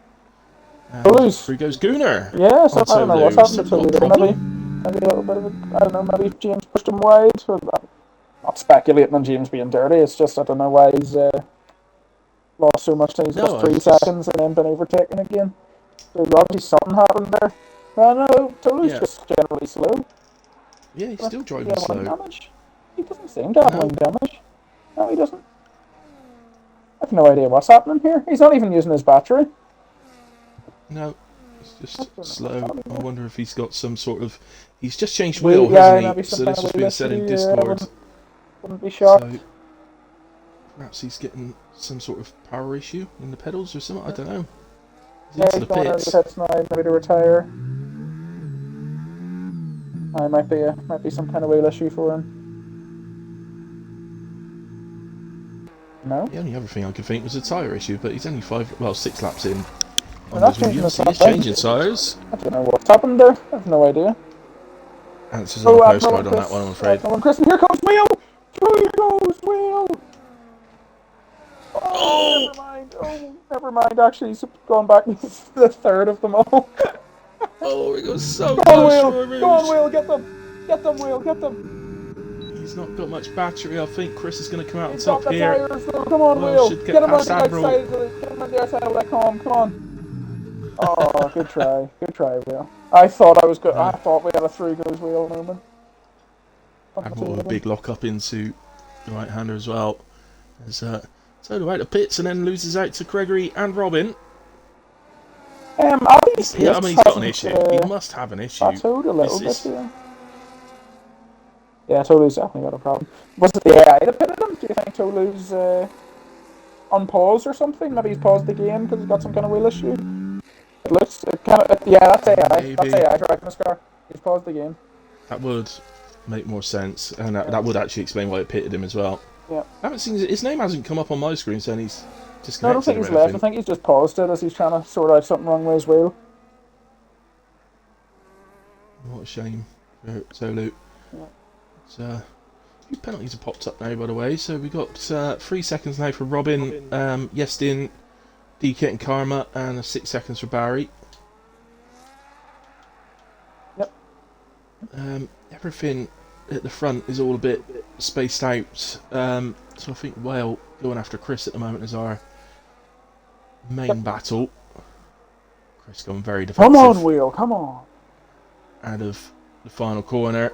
And through goes Gunnar. Yeah, so I don't know what's happened to What Tolu. problem? Maybe a little bit of I don't know, maybe James pushed him wide. I'm not speculating on James being dirty, it's just I don't know why he's lost so much time. He's lost 3 seconds and then been overtaken again. So obviously something happened there. I know, Tolu's just generally slow. Yeah, he's still driving slow. Damage? He doesn't seem to have wing damage. No, he doesn't. I have no idea what's happening here. He's not even using his battery. No, it's just slow. I wonder if he's got some sort of... He's just changed wheel, hasn't he? So this has been said in Discord. Wouldn't be shocked. So perhaps he's getting some sort of power issue in the pedals or something. I don't know. Yeah, he's going out of the pits now, maybe to retire. Might be some kind of wheel issue for him. No? The only other thing I could think was a tyre issue, but he's only 6 laps in. He's changing tyres. I don't know what's happened there. I have no idea. Answers on the postcard on that one, I'm afraid. Here comes Wheel! Here goes Wheel! Oh, never mind. Oh, never mind. Actually, he's gone back to the 3rd of them all. Oh, it goes so close. Go on, Wheel. Get them. Get them, Wheel. Get them. He's not got much battery. I think Chris is going to come out on He's top got the here. tires, though. Come on, Wheel. Get him on the outside of that calm. Come on. Oh, good try. Good try, Wheel. I thought I was good. I thought we had a 3 goes Wheel moment. Admiral with a big lock up into the right hander as well. As Toto out of pits and then loses out to Gregory and Robin. He's got an issue. He must have an issue. Plateaued a little bit, yeah. Yeah, Tolu's definitely got a problem. Was it the AI that pitted him? Do you think Tolu's on pause or something? Maybe he's paused the game because he's got some kind of wheel issue? It looks that's AI. Maybe. That's AI driving his car. He's paused the game. That would make more sense, and that would actually explain why it pitted him as well. Yeah. I haven't seen his name hasn't come up on my screen, saying he's disconnected. No, I don't think he's left. I think he's just paused it as he's trying to sort out something wrong with his wheel. What a shame for Zolu. Yeah. So, a few penalties have popped up now, by the way. So we got 3 seconds now for Robin, Yestin, DK and Karma, and 6 seconds for Barry. Yep. Everything at the front is all a bit spaced out. So I think Whale going after Chris at the moment is our main battle. Chris going very defensive. Come on, Wheel, come on. Out of the final corner.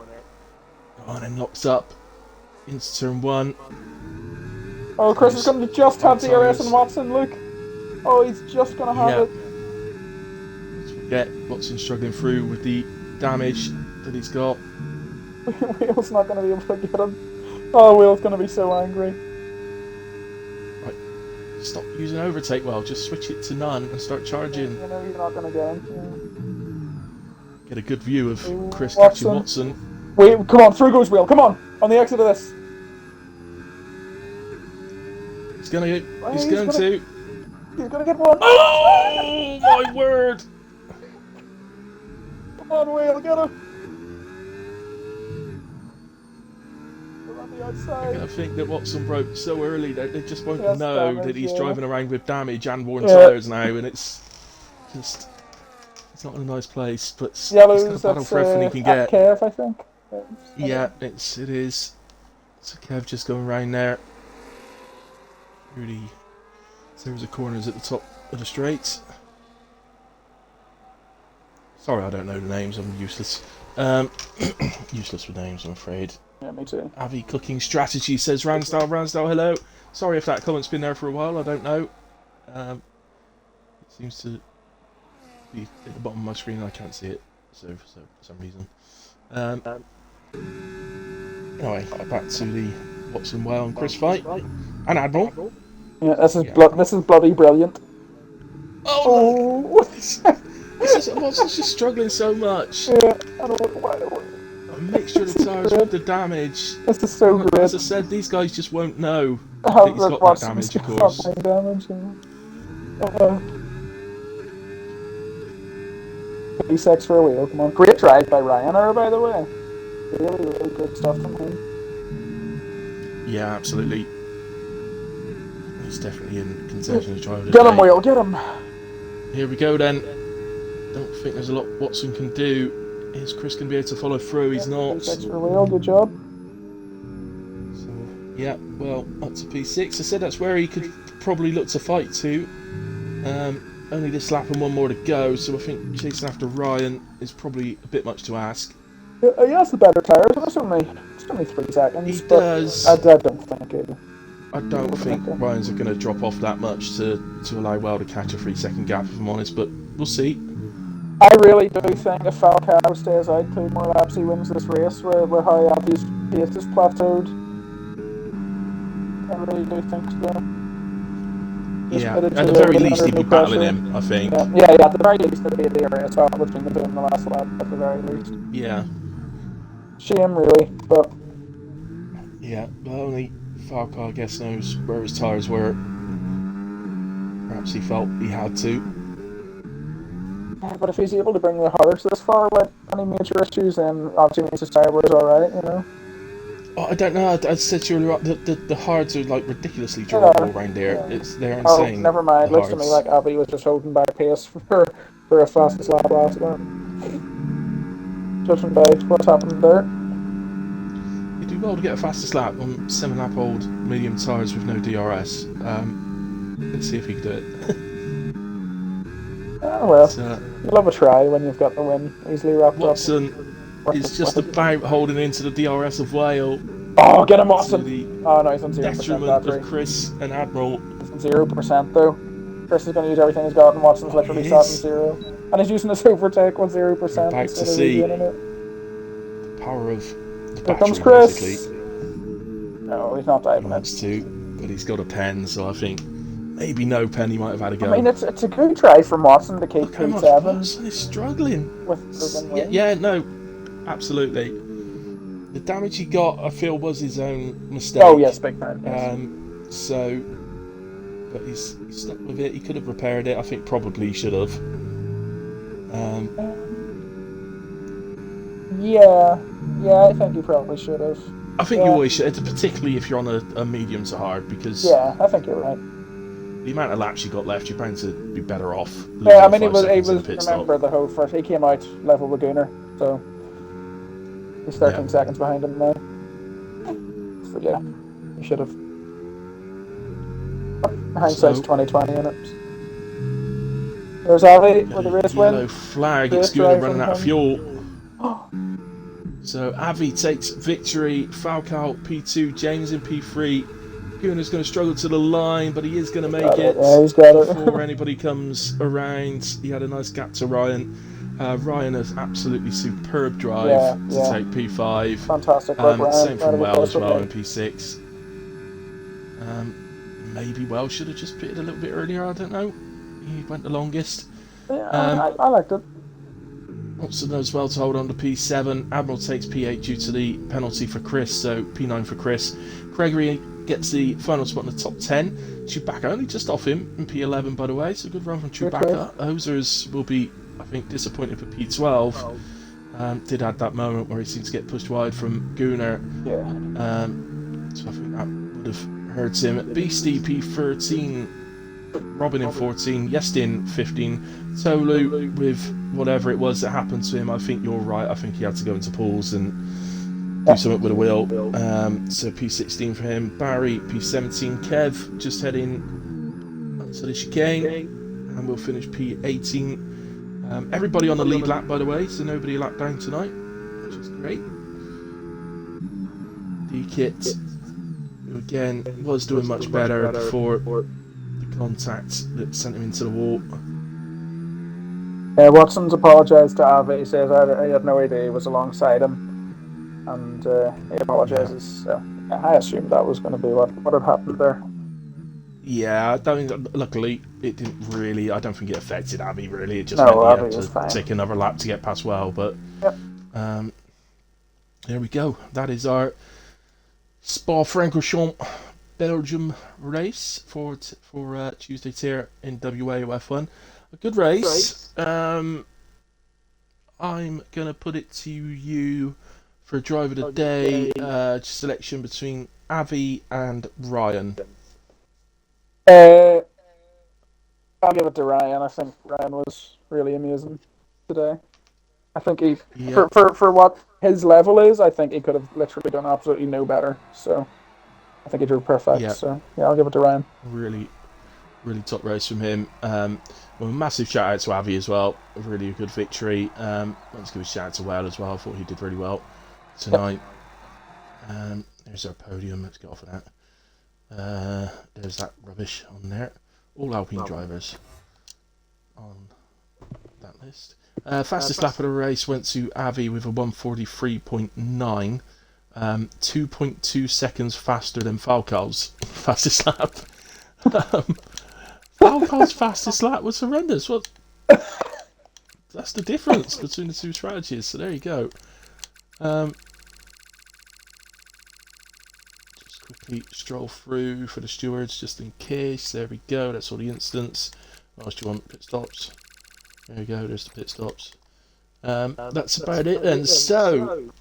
On and locks up into turn 1. Oh, Chris is going to just have DRS and Watson, look. Oh, he's just going to have it. Let's forget Watson struggling through with the damage that he's got. Wheel's not going to be able to get him. Oh, Wheel's going to be so angry. Right, stop using overtake. Well, just switch it to none and start charging. You know you're not going to get him. Yeah. Get a good view of Chris catching Watson. Wait, come on, through goes Wheel, come on the exit of this. He's going to. He's going to get one. Oh, my word. Come on, Wheel, get him. on the I outside. think that Watson broke so early that they just won't Yes, know damage, that he's yeah. driving around with damage and worn Yeah. tyres now, and it's just it's not in a nice place. But he's going to Yellows, battle that's for everything he can at get. KF, I think. Yeah, it is. So Kev just going around there. Really, there's the corners at the top of the straight. Sorry, I don't know the names. I'm useless. Useless with names, I'm afraid. Yeah, me too. Avi Cooking Strategy says, Ransdale, hello. Sorry if that comment's been there for a while, I don't know. It seems to be at the bottom of my screen and I can't see it, so for some reason. Anyway, back to the Watson, Whale and Chris fight. And Admiral. Yeah, this is this is bloody brilliant. Oh, look! Watson's just struggling so much. Yeah, I don't know why. A mixture of the tyres with the damage. This is so great. As I said, these guys just won't know How that he's got that damage, of course. Damage. P6 for a wheel, come on. Great drive by Ryanair, by the way. Really, really good stuff from him. Yeah, absolutely. He's definitely in contention to drive. Get him, Wheel, get him. Here we go then. Don't think there's a lot Watson can do. Is Chris going to be able to follow through? He's not. P6 for a wheel, good job. So, yeah, well, up to P6. I said that's where he could probably look to fight to. Only this lap and one more to go, so I think chasing after Ryan is probably a bit much to ask. Yeah, he has the better tyres, but it's only 3 seconds. He does. I don't think it. I don't think Ryan's going to drop off that much to allow Well to catch a 3-second gap, if I'm honest, but we'll see. I really do think if Falcao stays out 2 more laps, he wins this race with how Abby's pace is plateaued. I really do think so. Yeah, at the very least he'd be battling him, I think. Yeah, at the very least there'd be a area as well between the two in the last lap, at the very least. Yeah. Shame, really, but... Yeah, but only Falcao, I guess, knows where his tyres were. Perhaps he felt he had to. Yeah, but if he's able to bring the hards this far with any major issues, then obviously means his tyre was alright, you know? Oh, I don't know. I said to you earlier, the hards are like ridiculously durable around there. Yeah. They're insane. Oh, never mind. Looks to me like Abby was just holding back pace for a fastest lap last lap. Judging by what's happened there. You do well to get a fastest lap on 7-lap-old medium tyres with no DRS. Let's see if he can do it. Oh well, you love a try when you've got the win easily wrapped Watson is just about holding into the DRS of Whale. Oh, get him, Watson! Oh no, he's on 0% detriment battery. of Chris and Admiral. He's on 0% though. Chris is going to use everything he's got, and Watson's literally sat on 0. And he's using his overtake with 0%. About to see the power of the battery, comes Chris. basically. No, he's not diving He wants to, but he's got a pen, so I think maybe no pen, he might have had a go. I mean, it's a good try from Watson to keep P7. Watson is struggling. No, absolutely. The damage he got, I feel, was his own mistake. Oh yes, big time. Yes. But he's stuck with it. He could have repaired it. I think probably he should have. Yeah, I think he probably should have. I think you always should, particularly if you're on a medium to hard, because I think you're right. The amount of laps you got left, you're bound to be better off. Yeah, I mean, he was remember the whole first. He came out level with Gunnar, so he's 13 seconds behind him now. So yeah, he should have. Hindsight's 2020 in it. There's Ali with the race win. Yellow flag. It's Gunnar running out of fuel. So Avi takes victory. Falcao P2, James in P3. Gunnar's going to struggle to the line, but he is going to make it. Yeah, he's got it. Before anybody comes around. He had a nice gap to Ryan. Ryan has absolutely superb drive to take P5. Fantastic work, Ryan. Same from Well as well in P6. Maybe Well should have just pitted a little bit earlier, I don't know. He went the longest. Yeah, I liked it. Watson does well to hold on to P7. Admiral takes P8 due to the penalty for Chris, so P9 for Chris. Gregory gets the final spot in the top 10. Chewbacca only just off him in P11, by the way, so good run from Chewbacca. Hosers will be, I think, disappointed for P12. Did have that moment where he seems to get pushed wide from Gunnar. So I think that would have hurt him. Beastie P13, Robin in 14, Yestin 15, Tolu with whatever it was that happened to him. I think you're right. I think he had to go into pools and do something with a wheel. So P16 for him. Barry P17, Kev just heading onto the chicane, and we'll finish P18. Everybody on the lead lap, by the way, so nobody lap down tonight, which is great. D-Kit, who again was doing much better before the contact that sent him into the wall. Watson's apologised to Avi. He says I had no idea he was alongside him, and he apologises. Yeah. So I assumed that was going to be what had happened there. Yeah, I don't. Luckily, it didn't really. I don't think it affected Abby really. It just No, meant he Avi had to take another lap to get past well. But yep. There we go. That is our Spa-Francorchamps Belgium race for Tuesday tier in WAOF1. A good race. I'm gonna put it to you for a driver of the day. Selection between Avi and Ryan. I'll give it to Ryan. I think Ryan was really amazing today. I think he, for what his level is, I think he could have literally done absolutely no better. So I think he drove perfect. Yeah. So yeah, I'll give it to Ryan. Really top race from him. Well, a massive shout out to Avi as well. A really good victory. Let's give a shout out to Well as well. I thought he did really well tonight. Yep. There's our podium. Let's get off of that. There's that rubbish on there. All Alpine drivers on that list. Fastest lap of the race went to Avi with a 1:43.9, 2.2 seconds faster than Falcal's fastest lap. Falcal's fastest lap was horrendous. What? That's the difference between the two strategies. So there you go. Quickly stroll through for the stewards just in case. There we go. That's all the instance. What else do you want? Pit stops. There we go. There's the pit stops. That's about it then. So,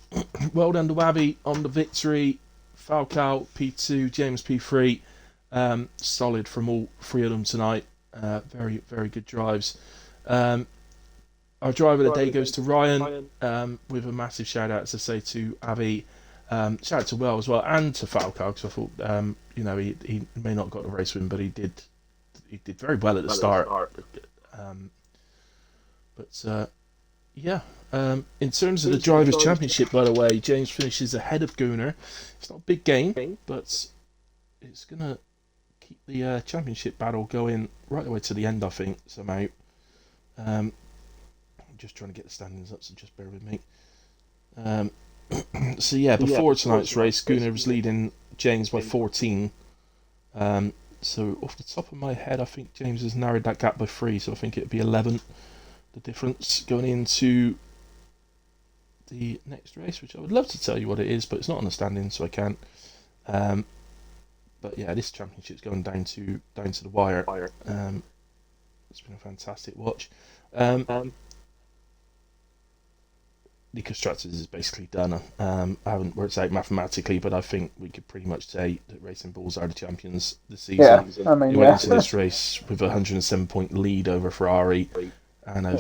well done to Avi on the victory. Falcal P2, James P3. Solid from all three of them tonight. Very, very good drives. Our driver of the day goes to Ryan, with a massive shout out, as I say, to Avi. Shout out to Well as well, and to Falcal, because I thought he may not have got the race win, but he did very well at the start. In terms of the Drivers' Championship, by the way, James finishes ahead of Gunnar. It's not a big game, but it's gonna keep the championship battle going right the way to the end, I think, somehow. I'm just trying to get the standings up, so just bear with me. So yeah, before tonight's race, Gunnar was leading James by 14. So off the top of my head, I think James has narrowed that gap by 3, so I think it'd be 11, the difference going into the next race, which I would love to tell you what it is, but it's not on the standings, so I can't. But yeah, this championship's going down to the wire. It's been a fantastic watch. The Constructors is basically done. I haven't worked out mathematically, but I think we could pretty much say that Racing Bulls are the champions this season. Yeah, I mean, they went into this race with a 107-point lead over Ferrari, and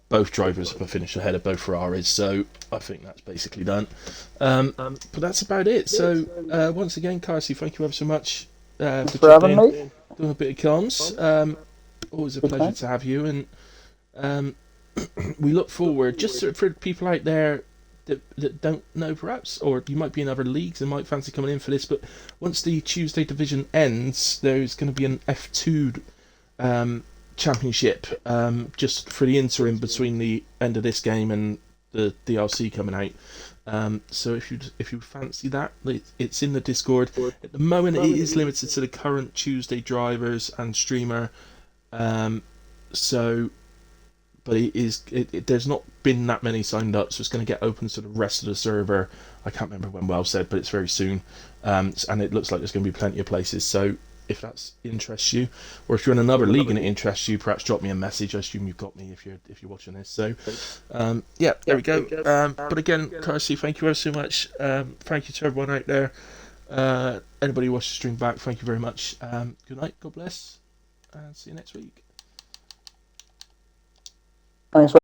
both drivers have finished ahead of both Ferraris, so I think that's basically done. But that's about it. So once again, Carsey, thank you ever so much for having me. Doing a bit of comms. Always a pleasure to have you, and we look forward, just for people out there that don't know perhaps, or you might be in other leagues and might fancy coming in for this, but once the Tuesday division ends, there's going to be an F2 championship just for the interim between the end of this game and the DLC coming out. So if you fancy that, it's in the Discord. At the moment it is limited to the current Tuesday drivers and streamer, but there's not been that many signed up, so it's going to get open to the rest of the server. I can't remember when Well said, but it's very soon, and it looks like there's going to be plenty of places. So if that interests you, or if you're in another league and it interests you, perhaps drop me a message. I assume you've got me if you're watching this. So there we go. But again, Carsey, thank you ever so much. Thank you to everyone out there. Anybody who watches the stream back, thank you very much. Good night, God bless, and see you next week. Thanks.